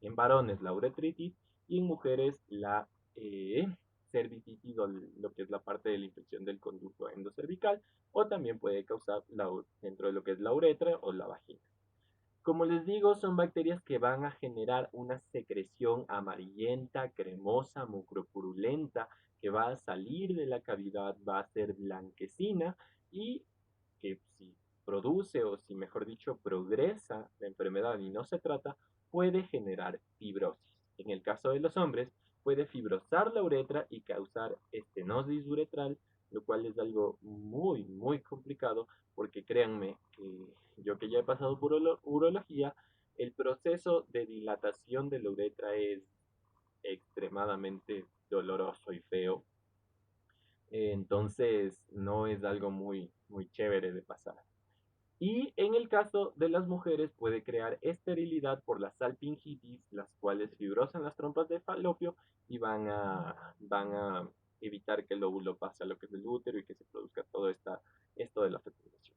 en varones la uretritis y en mujeres la cervicitis o lo que es la parte de la infección del conducto endocervical o también puede causar dentro de lo que es la uretra o la vagina. Como les digo, son bacterias que van a generar una secreción amarillenta, cremosa, mucropurulenta, que va a salir de la cavidad, va a ser blanquecina y que si produce o si mejor dicho progresa la enfermedad y no se trata, puede generar fibrosis. En el caso de los hombres, puede fibrosar la uretra y causar estenosis uretral, lo cual es algo muy, muy complicado porque créanme que yo que ya he pasado por urología, el proceso de dilatación de la uretra es extremadamente doloroso y feo. Entonces no es algo muy, muy chévere de pasar. Y en el caso de las mujeres puede crear esterilidad por la salpingitis, las cuales fibrosan las trompas de falopio y van a evitar que el óvulo pase a lo que es el útero y que se produzca todo esto de la fecundación.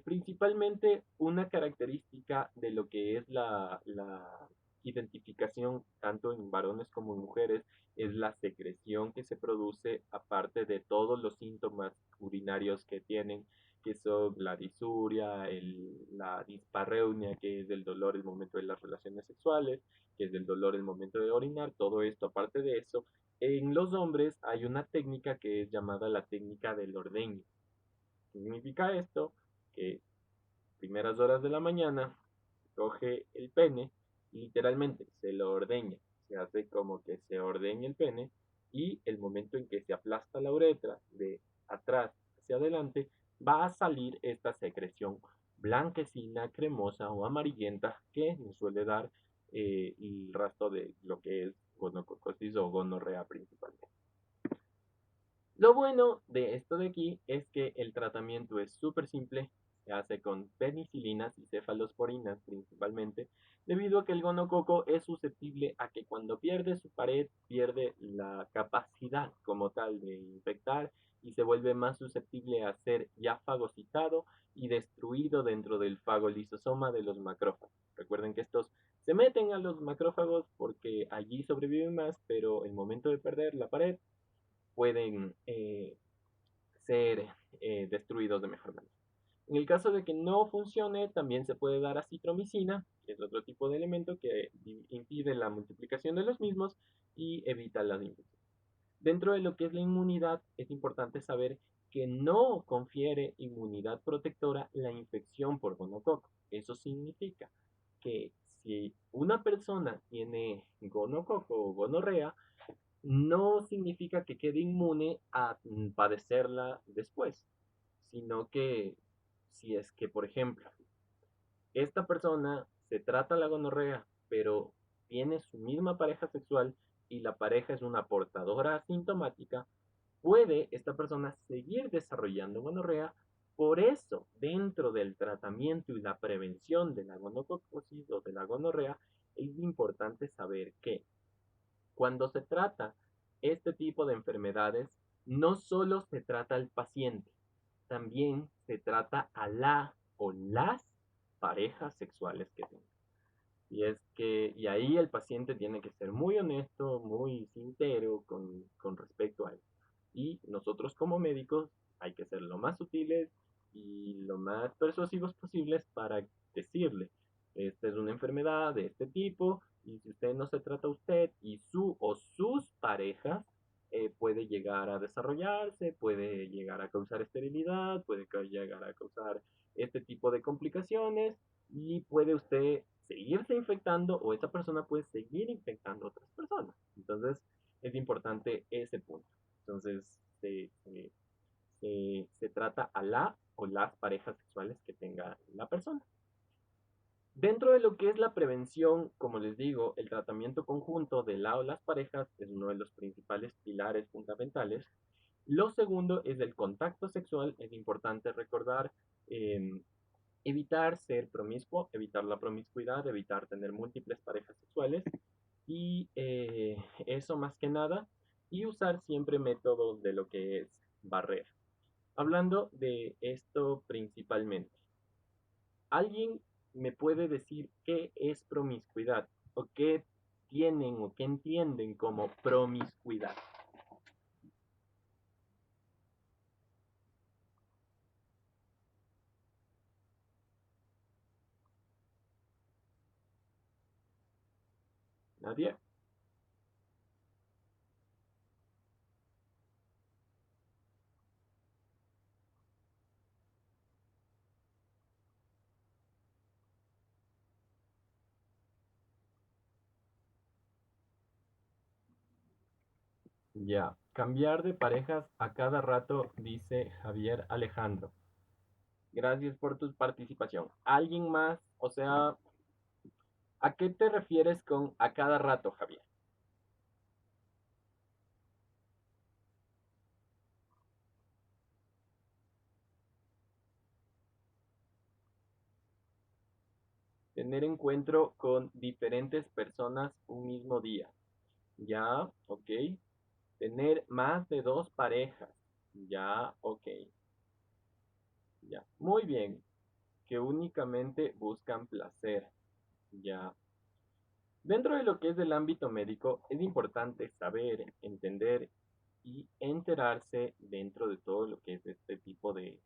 Principalmente una característica de lo que es la identificación tanto en varones como en mujeres es la secreción que se produce aparte de todos los síntomas urinarios que tienen, que son la disuria, la dispareunia, que es el dolor el momento de las relaciones sexuales, que es el dolor el momento de orinar, todo esto aparte de eso. En los hombres hay una técnica que es llamada la técnica del ordeño. ¿Qué significa esto? Que primeras horas de la mañana coge el pene y literalmente se lo ordeña. Se hace como que se ordeña el pene y el momento en que se aplasta la uretra de atrás hacia adelante, va a salir esta secreción blanquecina, cremosa o amarillenta que nos suele dar el rastro de lo que es gonococosis o gonorrea principalmente. Lo bueno de esto de aquí es que el tratamiento es súper simple, se hace con penicilinas y cefalosporinas principalmente, debido a que el gonococo es susceptible a que cuando pierde su pared pierde la capacidad como tal de infectar y se vuelve más susceptible a ser ya fagocitado y destruido dentro del fagolisosoma de los macrófagos. Recuerden que estos se meten a los macrófagos porque allí sobreviven más, pero el momento de perder la pared pueden ser destruidos de mejor manera. En el caso de que no funcione, también se puede dar acitromicina, que es otro tipo de elemento que impide la multiplicación de los mismos y evita las infecciones. Dentro de lo que es la inmunidad, es importante saber que no confiere inmunidad protectora la infección por gonococo. Eso significa que si una persona tiene gonococo o gonorrea, no significa que quede inmune a padecerla después, sino que si es que, por ejemplo, esta persona se trata la gonorrea, pero tiene su misma pareja sexual y la pareja es una portadora asintomática, puede esta persona seguir desarrollando gonorrea. Por eso, dentro del tratamiento y la prevención de la gonococosis o de la gonorrea, es importante saber que cuando se trata este tipo de enfermedades, no solo se trata al paciente, también se trata a la o las parejas sexuales que tenga. Y ahí el paciente tiene que ser muy honesto, muy sincero con respecto a eso. Y nosotros como médicos hay que ser lo más sutiles y lo más persuasivos posibles para decirle, esta es una enfermedad de este tipo y si usted no se trata usted y su o sus parejas, puede llegar a desarrollarse, puede llegar a causar esterilidad, puede llegar a causar este tipo de complicaciones y puede usted seguirse infectando o esa persona puede seguir infectando a otras personas. Entonces, es importante ese punto. Entonces, se trata a la o las parejas sexuales que tenga la persona. Dentro de lo que es la prevención, como les digo, el tratamiento conjunto de la o las parejas es uno de los principales pilares fundamentales. Lo segundo es el contacto sexual. Es importante recordar evitar ser promiscuo, evitar la promiscuidad, evitar tener múltiples parejas sexuales y eso más que nada y usar siempre métodos de lo que es barrera. Hablando de esto principalmente, ¿alguien me puede decir qué es promiscuidad o qué tienen o qué entienden como promiscuidad? ¿Nadie? Ya, cambiar de parejas a cada rato, dice Javier Alejandro. Gracias por tu participación. ¿Alguien más? O sea, ¿a qué te refieres con a cada rato, Javier? Tener encuentro con diferentes personas un mismo día. Ya, ok. Tener más de dos parejas. Ya, ok. Ya. Muy bien. Que únicamente buscan placer. Ya. Dentro de lo que es el ámbito médico, es importante saber, entender y enterarse dentro de todo lo que es este tipo de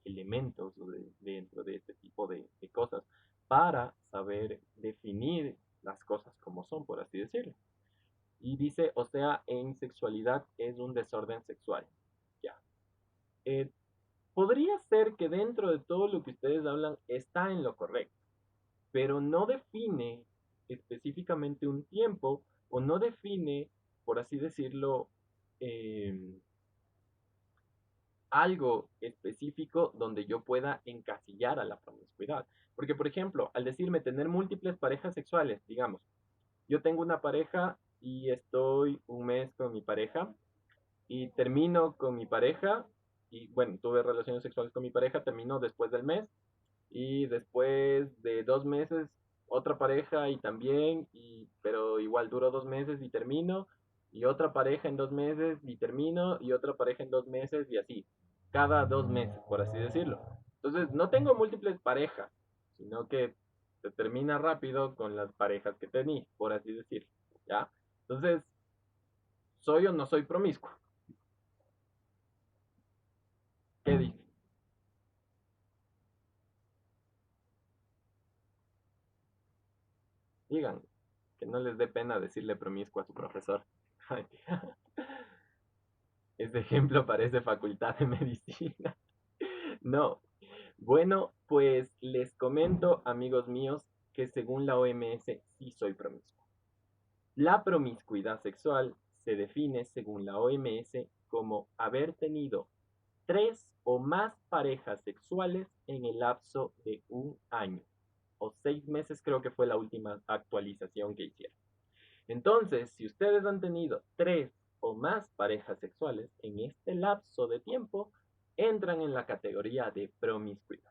elementos o dentro de este tipo de cosas para saber definir las cosas como son, por así decirlo. Y dice, o sea, en sexualidad es un desorden sexual. Ya. Eh, Podría ser que dentro de todo lo que ustedes hablan está en lo correcto, pero no define específicamente un tiempo o no define, por así decirlo, eh, algo específico donde yo pueda encasillar a la promiscuidad. Porque, por ejemplo, al decirme tener múltiples parejas sexuales, digamos, yo tengo una pareja y estoy un mes con mi pareja y termino con mi pareja y bueno, tuve relaciones sexuales con mi pareja, termino después del mes y después de 2 meses otra pareja y también, pero igual duró 2 meses y termino, y otra pareja en 2 meses y termino, y otra pareja en 2 meses y así, cada 2 meses, por así decirlo. Entonces, no tengo múltiples parejas, sino que se termina rápido con las parejas que tenía, por así decirlo, ¿ya? Entonces, ¿soy o no soy promiscuo? ¿Qué dice? Digan, que no les dé pena decirle promiscuo a su profesor. Ese ejemplo parece facultad de medicina. No. Bueno, pues les comento, amigos míos, que según la OMS sí soy promiscuo. La promiscuidad sexual se define, según la OMS, como haber tenido 3 o más parejas sexuales en el lapso de un año. O 6 meses creo que fue la última actualización que hicieron. Entonces, si ustedes han tenido 3 o más parejas sexuales en este lapso de tiempo, entran en la categoría de promiscuidad.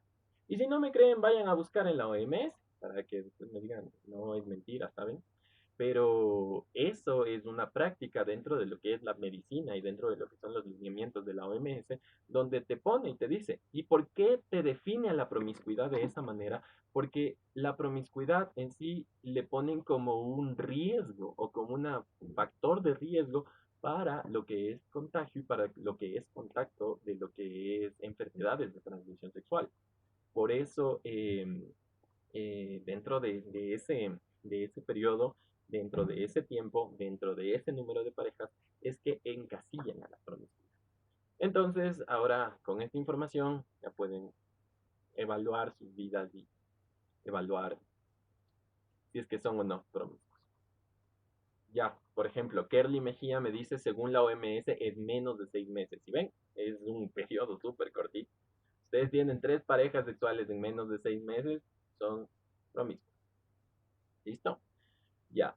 Y si no me creen, vayan a buscar en la OMS para que después me digan, no es mentira, ¿saben? Pero eso es una práctica dentro de lo que es la medicina y dentro de lo que son los lineamientos de la OMS, donde te pone y te dice, ¿y por qué te define a la promiscuidad de esa manera? Porque la promiscuidad en sí le ponen como un riesgo o como un factor de riesgo para lo que es contagio y para lo que es contacto de lo que es enfermedades de transmisión sexual. Por eso, dentro de ese periodo, dentro de ese tiempo, dentro de ese número de parejas, es que encasillan a la promiscuidad. Entonces, ahora con esta información ya pueden evaluar sus vidas y evaluar si es que son o no promiscuos. Ya, por ejemplo, Kerly Mejía me dice, según la OMS, es menos de 6 meses. ¿Sí ven? Es un periodo súper cortito. Ustedes tienen 3 parejas sexuales en menos de 6 meses, son promiscuos. ¿Listo? Ya.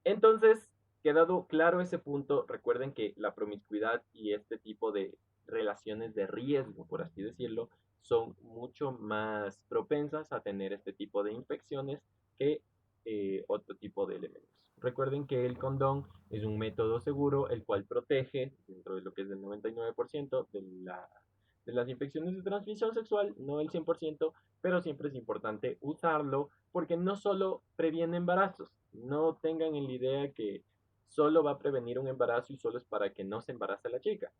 Entonces, quedado claro ese punto, recuerden que la promiscuidad y este tipo de relaciones de riesgo, por así decirlo, son mucho más propensas a tener este tipo de infecciones que otro tipo de elementos. Recuerden que el condón es un método seguro, el cual protege dentro de lo que es el 99% de las infecciones de transmisión sexual, no el 100%, pero siempre es importante usarlo porque no solo previene embarazos, no tengan en la idea que solo va a prevenir un embarazo y solo es para que no se embarace la chica.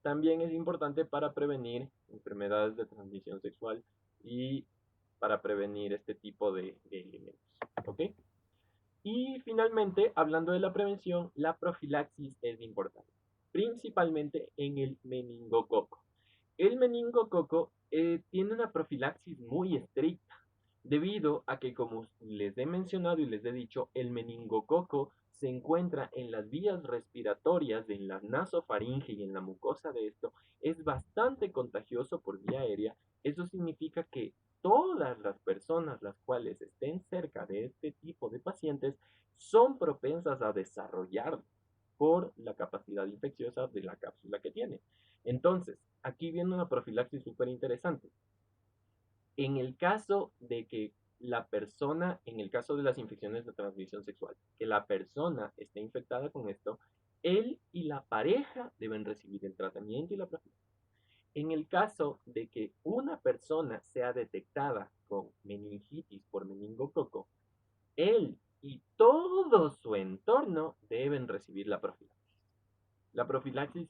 También es importante para prevenir enfermedades de transmisión sexual y para prevenir este tipo de elementos. ¿Ok? Y finalmente, hablando de la prevención, la profilaxis es importante, principalmente en el meningococo. El meningococo tiene una profilaxis muy estricta, debido a que, como les he mencionado y les he dicho, el meningococo se encuentra en las vías respiratorias, en la nasofaringe y en la mucosa de esto, es bastante contagioso por vía aérea. Eso significa que todas las personas las cuales estén cerca de este tipo de pacientes son propensas a desarrollarlo por la capacidad infecciosa de la cápsula que tiene. Entonces, aquí viene una profilaxis súper interesante. En el caso de que la persona, en el caso de las infecciones de transmisión sexual, que la persona esté infectada con esto, él y la pareja deben recibir el tratamiento y la profilaxis. En el caso de que una persona sea detectada con meningitis por meningococo, él y todo su entorno deben recibir la profilaxis. La profilaxis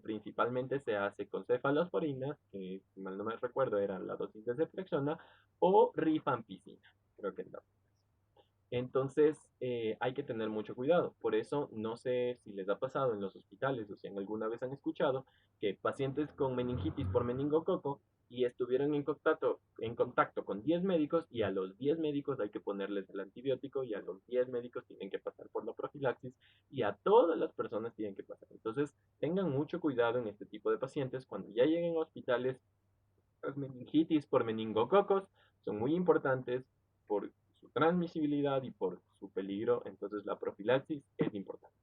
principalmente se hace con cefalosporinas, que si mal no me recuerdo era la dosis de ceftriaxona, o rifampicina, creo que no. Entonces, hay que tener mucho cuidado. Por eso, no sé si les ha pasado en los hospitales o si alguna vez han escuchado que pacientes con meningitis por meningococo y estuvieron en contacto con 10 médicos y a los 10 médicos hay que ponerles el antibiótico y a los 10 médicos tienen que pasar por la profilaxis y a todas las personas tienen que pasar. Entonces, tengan mucho cuidado en este tipo de pacientes cuando ya lleguen a hospitales. Las meningitis por meningococos son muy importantes por su transmisibilidad y por su peligro, entonces la profilaxis es importante.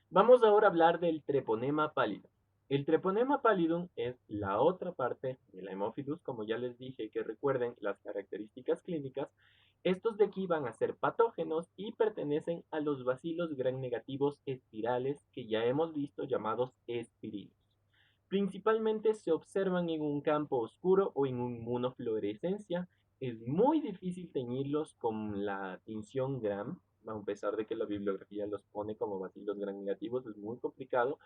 Vamos ahora a hablar del treponema pallidum. El treponema pallidum es la otra parte de la hemófilus, como ya les dije, que recuerden las características clínicas. Estos de aquí van a ser patógenos y pertenecen a los bacilos gram negativos espirales que ya hemos visto llamados espirinos. Principalmente se observan en un campo oscuro o en un monofluorescencia. Es muy difícil teñirlos con la tinción Gram, a pesar de que la bibliografía los pone como bacilos gram negativos, es muy complicado,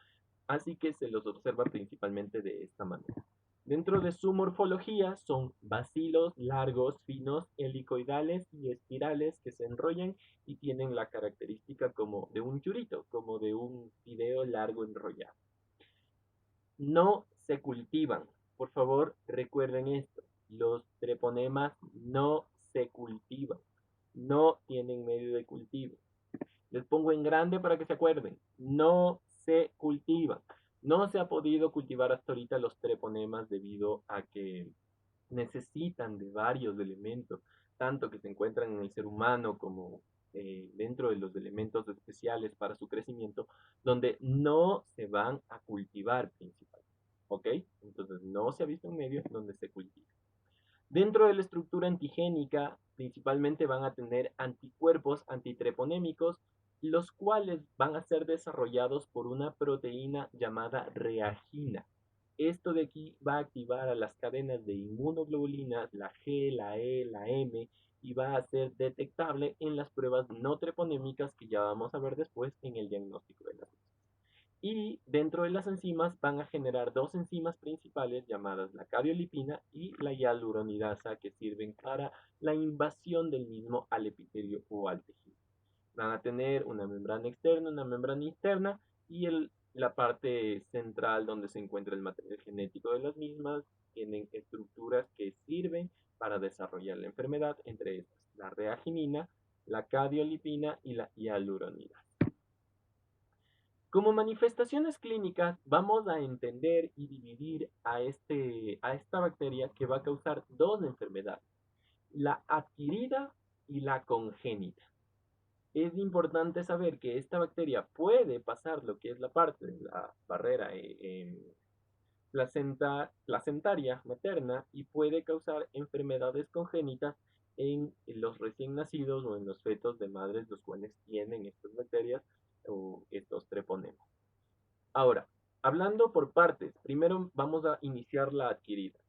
así que se los observa principalmente de esta manera. Dentro de su morfología son bacilos largos, finos, helicoidales y espirales que se enrollan y tienen la característica como de un churito, como de un fideo largo enrollado. No se cultivan. Por favor, recuerden esto. Los treponemas no se cultivan. No tienen medio de cultivo. Les pongo en grande para que se acuerden. No se cultivan. No se ha podido cultivar hasta ahorita los treponemas debido a que necesitan de varios elementos, tanto que se encuentran en el ser humano como dentro de los elementos especiales para su crecimiento, donde no se van a cultivar principalmente. ¿Ok? Entonces no se ha visto un medio donde se cultiva. Dentro de la estructura antigénica, principalmente van a tener anticuerpos antitreponémicos, los cuales van a ser desarrollados por una proteína llamada reagina. Esto de aquí va a activar a las cadenas de inmunoglobulinas, la G, la E, la M, y va a ser detectable en las pruebas no treponémicas que ya vamos a ver después en el diagnóstico de las mismas. Y dentro de las enzimas van a generar dos enzimas principales llamadas la cariolipina y la hialuronidasa que sirven para la invasión del mismo al epitelio o al tejido. Van a tener una membrana externa, una membrana interna y la parte central donde se encuentra el material genético de las mismas tienen estructuras que sirven para desarrollar la enfermedad, entre estas la reaginina, la cariolipina y la hialuronidasa. Como manifestaciones clínicas, vamos a entender y dividir a esta bacteria que va a causar dos enfermedades, la adquirida y la congénita. Es importante saber que esta bacteria puede pasar lo que es la parte de la barrera placentaria materna y puede causar enfermedades congénitas en los recién nacidos o en los fetos de madres los cuales tienen estas bacterias o estos treponemas. Ahora, hablando por partes, primero vamos a iniciar la adquirida.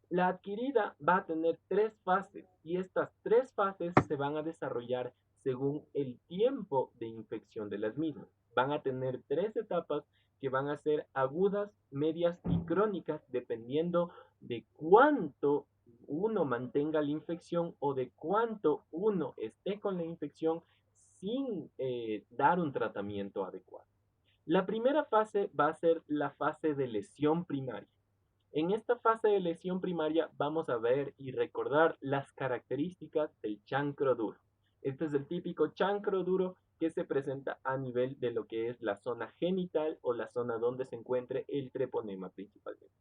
La adquirida va a tener tres fases y estas tres fases se van a desarrollar según el tiempo de infección de las mismas. Van a tener tres etapas que van a ser agudas, medias y crónicas dependiendo de cuánto uno mantenga la infección o de cuánto uno esté con la infección sin dar un tratamiento adecuado. La primera fase va a ser la fase de lesión primaria. En esta fase de lesión primaria vamos a ver y recordar las características del chancro duro. Este es el típico chancro duro que se presenta a nivel de lo que es la zona genital o la zona donde se encuentre el treponema principalmente.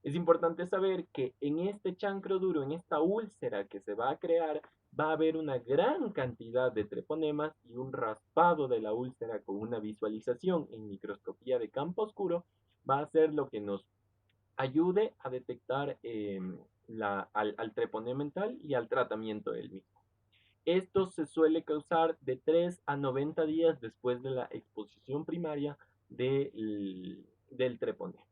Es importante saber que en este chancro duro, en esta úlcera que se va a crear, va a haber una gran cantidad de treponemas y un raspado de la úlcera con una visualización en microscopía de campo oscuro va a ser lo que nos ayude a detectar al treponema mental y al tratamiento del mismo. Esto se suele causar de 3 a 90 días después de la exposición primaria del treponema.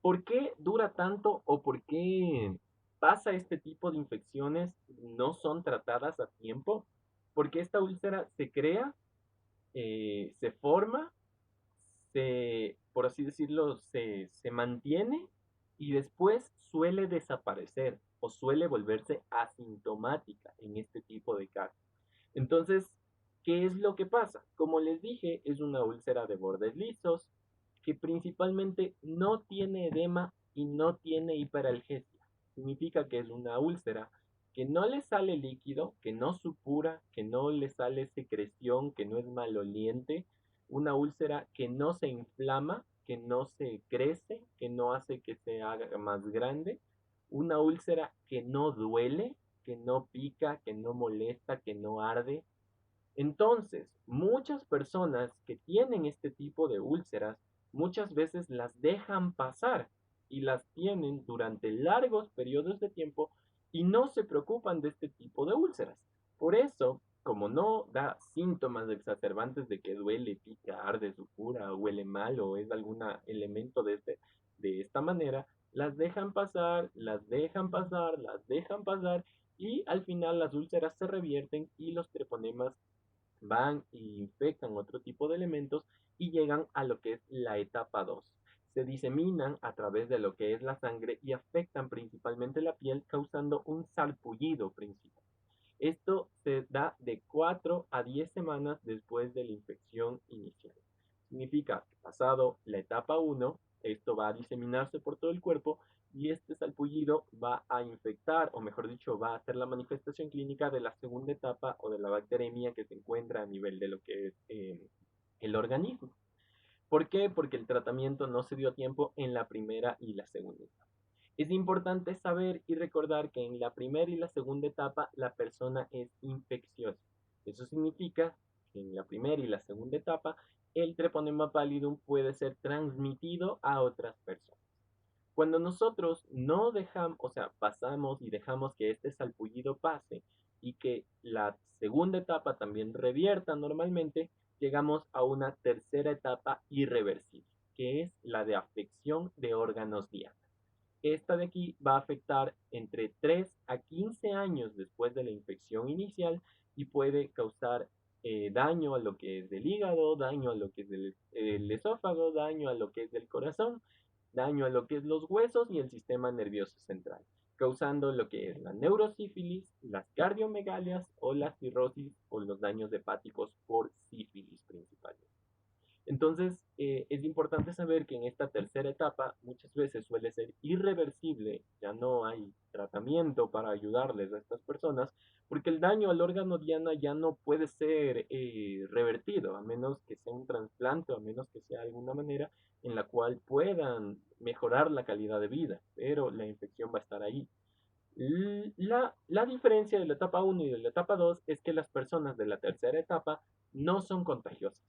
¿Por qué dura tanto o por qué pasa este tipo de infecciones no son tratadas a tiempo? Porque esta úlcera se crea, se forma, por así decirlo, se mantiene y después suele desaparecer o suele volverse asintomática en este tipo de casos. Entonces, ¿qué es lo que pasa? Como les dije, es una úlcera de bordes lisos que principalmente no tiene edema y no tiene hiperalgesia. Significa que es una úlcera que no le sale líquido, que no supura, que no le sale secreción, que no es maloliente, una úlcera que no se inflama, que no se crece, que no hace que se haga más grande, una úlcera que no duele, que no pica, que no molesta, que no arde. Entonces, muchas personas que tienen este tipo de úlceras muchas veces las dejan pasar y las tienen durante largos periodos de tiempo y no se preocupan de este tipo de úlceras. Por eso, como no da síntomas exacerbantes de que duele, pica, arde, supura, huele mal o es algún elemento de esta manera, las dejan pasar, las dejan pasar, las dejan pasar y al final las úlceras se revierten y los treponemas van y infectan otro tipo de elementos y llegan a lo que es la etapa 2. se diseminan a través de lo que es la sangre y afectan principalmente la piel, causando un salpullido principal. Esto se da de 4 a 10 semanas después de la infección inicial. Significa que pasado la etapa 1, esto va a diseminarse por todo el cuerpo y este salpullido va a infectar, o mejor dicho, va a ser la manifestación clínica de la segunda etapa o de la bacteremia que se encuentra a nivel de lo que es el organismo. ¿Por qué? Porque el tratamiento no se dio a tiempo en la primera y la segunda etapa. Es importante saber y recordar que en la primera y la segunda etapa la persona es infecciosa. Eso significa que en la primera y la segunda etapa el treponema pallidum puede ser transmitido a otras personas. Cuando nosotros no dejamos, o sea, pasamos y dejamos que este salpullido pase y que la segunda etapa también revierta normalmente, llegamos a una tercera etapa irreversible, que es la de afección de órganos diana. Esta de aquí va a afectar entre 3 a 15 años después de la infección inicial y puede causar daño a lo que es del hígado, daño a lo que es del esófago, daño a lo que es del corazón, daño a lo que es los huesos y el sistema nervioso central, causando lo que es la neurosífilis, las cardiomegalias o la cirrosis o los daños hepáticos por sífilis principalmente. Entonces, es importante saber que en esta tercera etapa muchas veces suele ser irreversible, ya no hay tratamiento para ayudarles a estas personas, porque el daño al órgano diana ya no puede ser revertido, a menos que sea un trasplante o a menos que sea alguna manera en la cual puedan mejorar la calidad de vida, pero la infección va a estar ahí. La diferencia de la etapa 1 y de la etapa 2 es que las personas de la tercera etapa no son contagiosas.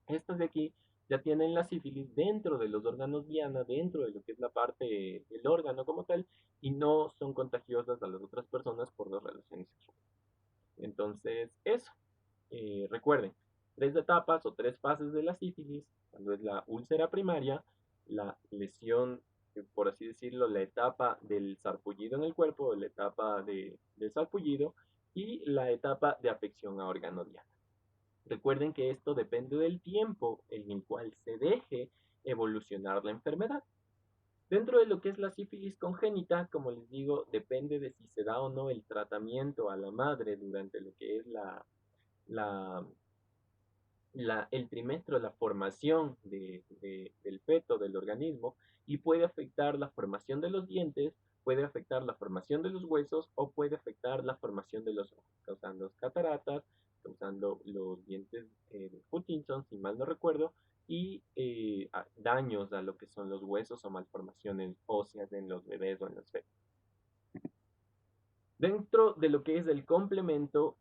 Estas de aquí ya tienen la sífilis dentro de los órganos diana, dentro de lo que es la parte del órgano como tal, y no son contagiosas a las otras personas por las relaciones sexuales. Entonces, eso. Recuerden, 3 etapas o 3 fases de la sífilis, cuando es la úlcera primaria, la lesión, por así decirlo, la etapa del sarpullido en el cuerpo, la etapa del sarpullido, y la etapa de afección a órgano diana. Recuerden que esto depende del tiempo en el cual se deje evolucionar la enfermedad. Dentro de lo que es la sífilis congénita, como les digo, depende de si se da o no el tratamiento a la madre durante lo que es la, el trimestre, la formación del feto, del organismo, y puede afectar la formación de los dientes, puede afectar la formación de los huesos o puede afectar la formación de los ojos, causando cataratas, causando los dientes de Hutchinson, si mal no recuerdo, y daños a lo que son los huesos o malformaciones óseas en los bebés o en los fetos. Dentro de lo que es el complemento,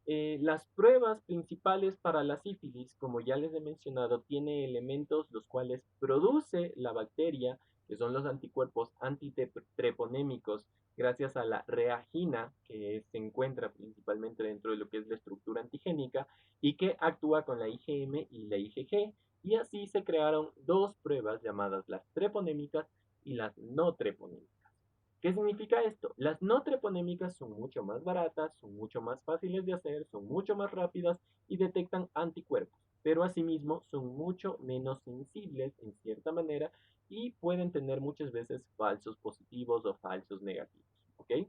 las pruebas principales para la sífilis, como ya les he mencionado, tiene elementos los cuales produce la bacteria, que son los anticuerpos antitreponémicos, gracias a la reagina que se encuentra principalmente dentro de lo que es la estructura antigénica y que actúa con la IgM y la IgG. Y así se crearon 2 pruebas llamadas las treponémicas y las no treponémicas. ¿Qué significa esto? Las no treponémicas son mucho más baratas, son mucho más fáciles de hacer, son mucho más rápidas y detectan anticuerpos, pero asimismo son mucho menos sensibles en cierta manera y pueden tener muchas veces falsos positivos o falsos negativos. ¿Ok?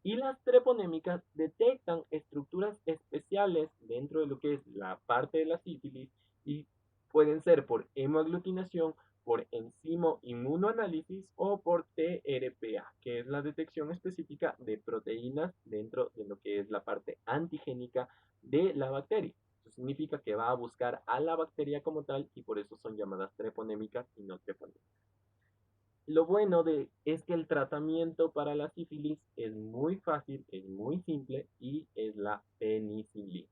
Y las treponémicas detectan estructuras especiales dentro de lo que es la parte de la sífilis y pueden ser por hemoaglutinación, por enzimo inmunoanálisis o por TRPA, que es la detección específica de proteínas dentro de lo que es la parte antigénica de la bacteria. Eso significa que va a buscar a la bacteria como tal y por eso son llamadas treponémicas y no treponémicas. Lo bueno es que el tratamiento para la sífilis es muy fácil, es muy simple y es la penicilina.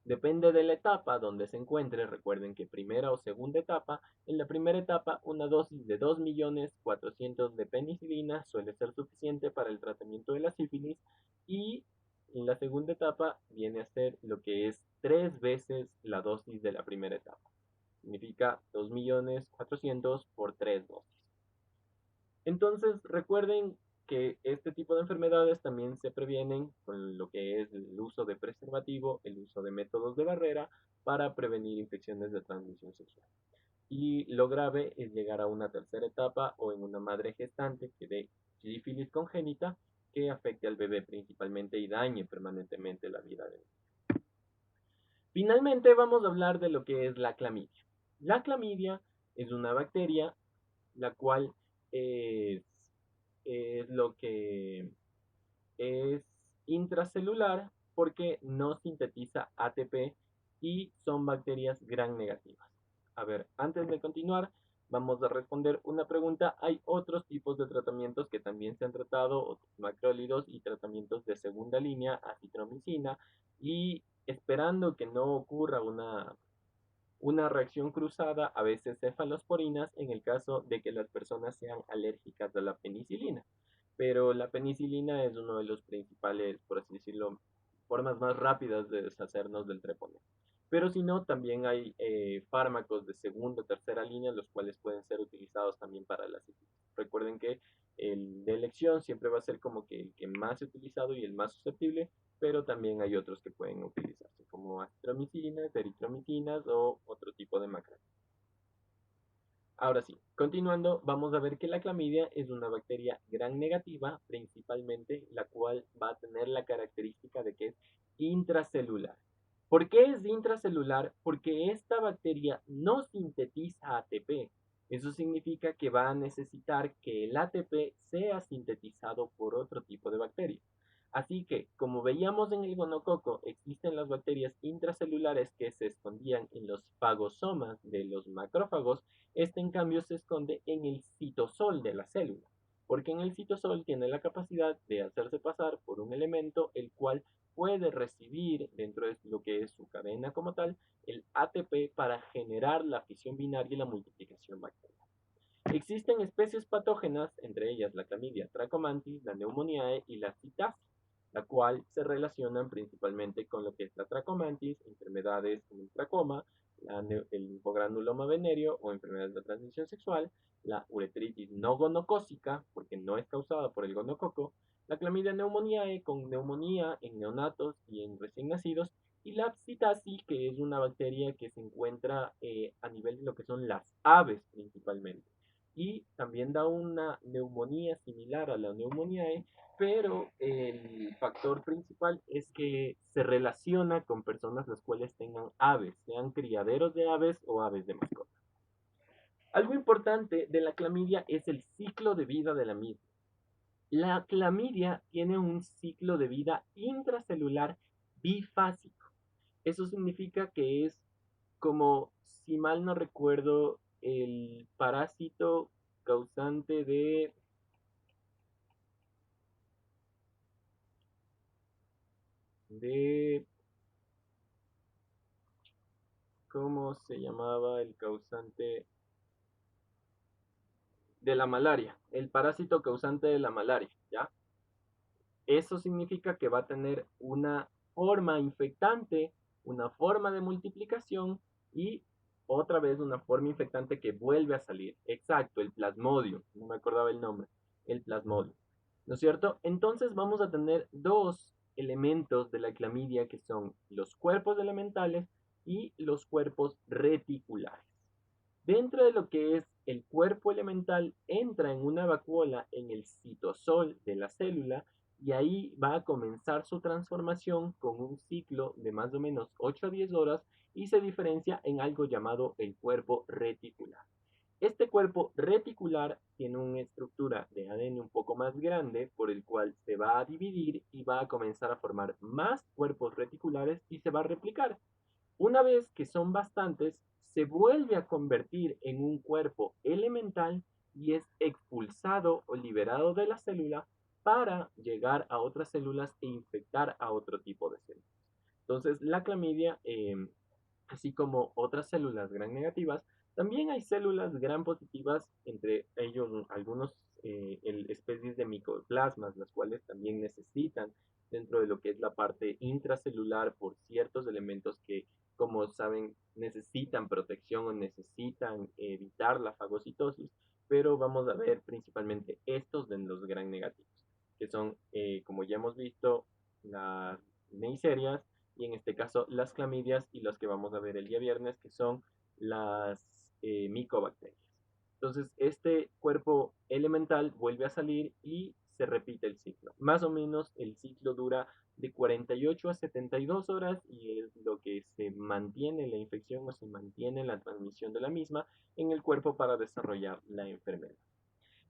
Depende de la etapa donde se encuentre, recuerden que primera o segunda etapa, en la primera etapa una dosis de 2.400.000 de penicilina suele ser suficiente para el tratamiento de la sífilis y en la segunda etapa viene a ser lo que es 3 veces la dosis de la primera etapa. Significa 2.400.000 por 3 dosis. Entonces, recuerden que este tipo de enfermedades también se previenen con lo que es el uso de preservativo, el uso de métodos de barrera para prevenir infecciones de transmisión sexual. Y lo grave es llegar a una tercera etapa o en una madre gestante que dé sífilis congénita que afecte al bebé principalmente y dañe permanentemente la vida del bebé. Finalmente vamos a hablar de lo que es la clamidia. La clamidia es una bacteria la cual es, es lo que es intracelular porque no sintetiza ATP y son bacterias gram negativas. A ver, antes de continuar, vamos a responder una pregunta. Hay otros tipos de tratamientos que también se han tratado, otros macrólidos y tratamientos de segunda línea, acitromicina, y esperando que no ocurra una reacción cruzada, a veces cefalosporinas, en el caso de que las personas sean alérgicas a la penicilina. Pero la penicilina es uno de los principales, por así decirlo, formas más rápidas de deshacernos del treponema. Pero si no, también hay fármacos de segunda o tercera línea, los cuales pueden ser utilizados también para la sífilis. Recuerden que el de elección siempre va a ser como que el que más he utilizado y el más susceptible, pero también hay otros que pueden utilizarse, como acitromicinas, eritromicinas o otro tipo de macro. Ahora sí, continuando, vamos a ver que la clamidia es una bacteria gram negativa, principalmente, la cual va a tener la característica de que es intracelular. ¿Por qué es intracelular? Porque esta bacteria no sintetiza ATP. Eso significa que va a necesitar que el ATP sea sintetizado por otro tipo de bacteria. Así que, como veíamos en el gonococo, existen las bacterias intracelulares que se escondían en los fagosomas de los macrófagos. Este, en cambio, se esconde en el citosol de la célula, porque en el citosol tiene la capacidad de hacerse pasar por un elemento el cual puede recibir dentro de lo que es su cadena como tal el ATP para generar la fisión binaria y la multiplicación bacteriana. Existen especies patógenas, entre ellas la Clamidia trachomantis, la Pneumoniae y la Psittacia, la cual se relacionan principalmente con lo que es la trachomantis, enfermedades como el tracoma, el hipogranuloma venéreo o enfermedades de transmisión sexual, la uretritis no gonocócica, porque no es causada por el gonococo, la Clamidia pneumoniae con neumonía en neonatos y en recién nacidos, y la Psittacia, que es una bacteria que se encuentra a nivel de lo que son las aves principalmente y también da una neumonía similar a la neumonía E, pero el factor principal es que se relaciona con personas las cuales tengan aves, sean criaderos de aves o aves de mascota. Algo importante de la clamidia es el ciclo de vida de la misma. La clamidia tiene un ciclo de vida intracelular bifásico. Eso significa que es como, si mal no recuerdo, el parásito causante de, ¿cómo se llamaba el causante de la malaria? El parásito causante de la malaria, ¿ya? Eso significa que va a tener una forma infectante, una forma de multiplicación y otra vez una forma infectante que vuelve a salir. Exacto, el plasmodio, no me acordaba el nombre, el plasmodio. ¿No es cierto? Entonces vamos a tener dos elementos de la clamidia que son los cuerpos elementales y los cuerpos reticulares. Dentro de lo que es el cuerpo elemental, entra en una vacuola en el citosol de la célula y ahí va a comenzar su transformación con un ciclo de más o menos 8 a 10 horas y se diferencia en algo llamado el cuerpo reticular. Este cuerpo reticular tiene una estructura de ADN un poco más grande por el cual se va a dividir y va a comenzar a formar más cuerpos reticulares y se va a replicar. Una vez que son bastantes, se vuelve a convertir en un cuerpo elemental y es expulsado o liberado de la célula para llegar a otras células e infectar a otro tipo de células. Entonces, la clamidia, así como otras células gram negativas, también hay células gram positivas, entre ellos algunos especies de micoplasmas, las cuales también necesitan dentro de lo que es la parte intracelular por ciertos elementos que, como saben, necesitan protección o necesitan evitar la fagocitosis, pero vamos a ver principalmente estos de los gram negativos, que son, como ya hemos visto, las neiserias, y en este caso las clamidias y los que vamos a ver el día viernes, que son las micobacterias. Entonces, este cuerpo elemental vuelve a salir y se repite el ciclo. Más o menos el ciclo dura de 48 a 72 horas y es lo que se mantiene la infección o se mantiene la transmisión de la misma en el cuerpo para desarrollar la enfermedad.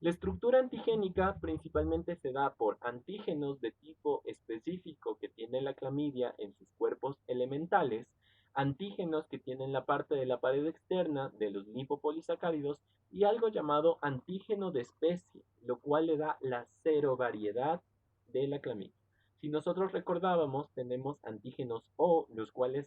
La estructura antigénica principalmente se da por antígenos de tipo específico que tiene la clamidia en sus cuerpos elementales, antígenos que tienen la parte de la pared externa de los lipopolisacáridos y algo llamado antígeno de especie, lo cual le da la serovariedad de la clamidia. Si nosotros recordábamos, tenemos antígenos O, los cuales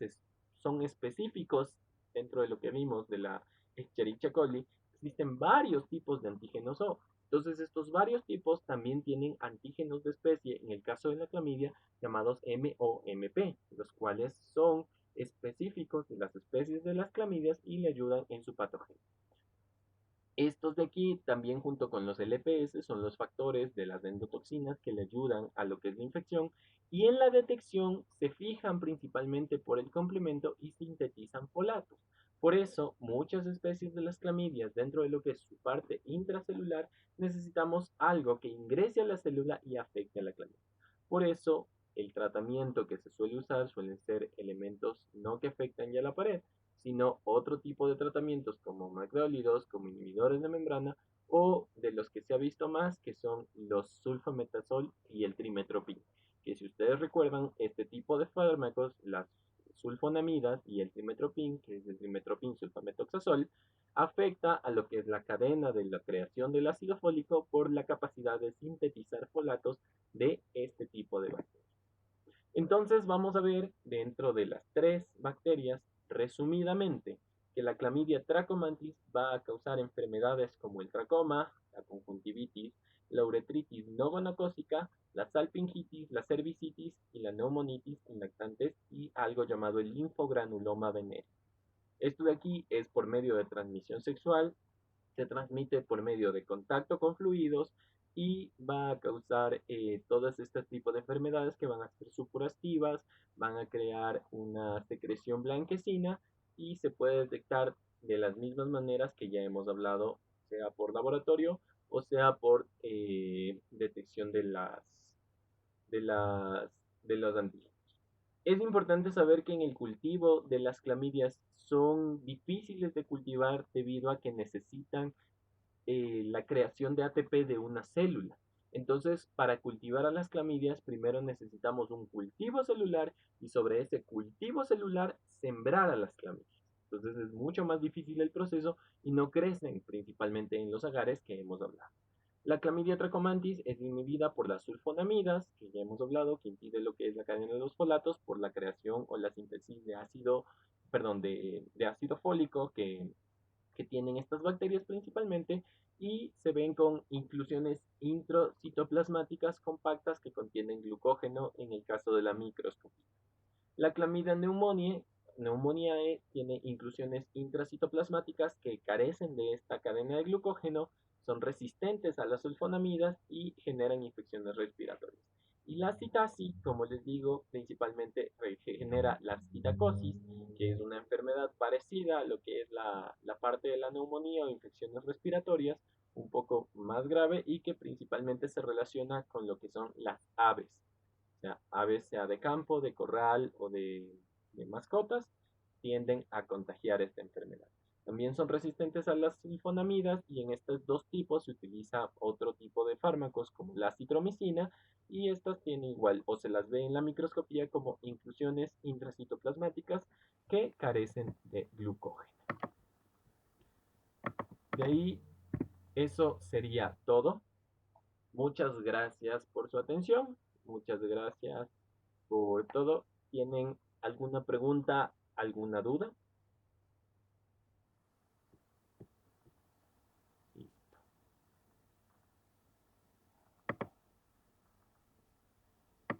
son específicos dentro de lo que vimos de la Escherichia coli. Existen varios tipos de antígenos O. Entonces, estos varios tipos también tienen antígenos de especie, en el caso de la clamidia, llamados MOMP, los cuales son específicos de las especies de las clamidias y le ayudan en su patogenia. Estos de aquí, también junto con los LPS, son los factores de las endotoxinas que le ayudan a lo que es la infección y en la detección se fijan principalmente por el complemento y sintetizan folatos. Por eso, muchas especies de las clamidias dentro de lo que es su parte intracelular necesitamos algo que ingrese a la célula y afecte a la clamidia. Por eso, el tratamiento que se suele usar suelen ser elementos no que afectan ya la pared, sino otro tipo de tratamientos como macrólidos, como inhibidores de membrana o de los que se ha visto más, que son los sulfametazol y el trimetropin. Que si ustedes recuerdan, este tipo de fármacos, las sulfonamidas y el trimetropin, que es el trimetropin sulfametoxazol, afecta a lo que es la cadena de la creación del ácido fólico por la capacidad de sintetizar folatos de este tipo de bacterias. Entonces vamos a ver dentro de las tres bacterias, resumidamente, que la clamidia trachomantis va a causar enfermedades como el tracoma, la conjuntivitis, la uretritis no gonocócica, la salpingitis, la cervicitis y la neumonitis en lactantes y algo llamado el linfogranuloma venéreo. Esto de aquí es por medio de transmisión sexual, se transmite por medio de contacto con fluidos y va a causar todos estos tipos de enfermedades que van a ser supurativas, van a crear una secreción blanquecina y se puede detectar de las mismas maneras que ya hemos hablado, sea por laboratorio o sea por detección de los antígenos. Es importante saber que en el cultivo de las clamidias son difíciles de cultivar debido a que necesitan la creación de ATP de una célula. Entonces, para cultivar a las clamidias, primero necesitamos un cultivo celular y sobre ese cultivo celular sembrar a las clamidias. Entonces es mucho más difícil el proceso y no crecen principalmente en los agares que hemos hablado. La clamidia trachomantis es inhibida por las sulfonamidas, que ya hemos hablado, que impide lo que es la cadena de los folatos por la creación o la síntesis de ácido, perdón, de ácido fólico que tienen estas bacterias principalmente y se ven con inclusiones intracitoplasmáticas compactas que contienen glucógeno en el caso de la microscopía. La clamidia pneumoniae tiene inclusiones intracitoplasmáticas que carecen de esta cadena de glucógeno, son resistentes a las sulfonamidas y generan infecciones respiratorias. Y la citasi, como les digo, principalmente genera la citacosis, que es una enfermedad parecida a lo que es la parte de la neumonía o infecciones respiratorias, un poco más grave y que principalmente se relaciona con lo que son las aves. O sea, aves sea de campo, de corral o de mascotas, tienden a contagiar esta enfermedad. También son resistentes a las sulfonamidas y en estos dos tipos se utiliza otro tipo de fármacos como la citromicina y estas tienen igual o se las ve en la microscopía como inclusiones intracitoplasmáticas que carecen de glucógeno. De ahí, eso sería todo. Muchas gracias por su atención. Muchas gracias por todo. ¿Tienen alguna pregunta, alguna duda?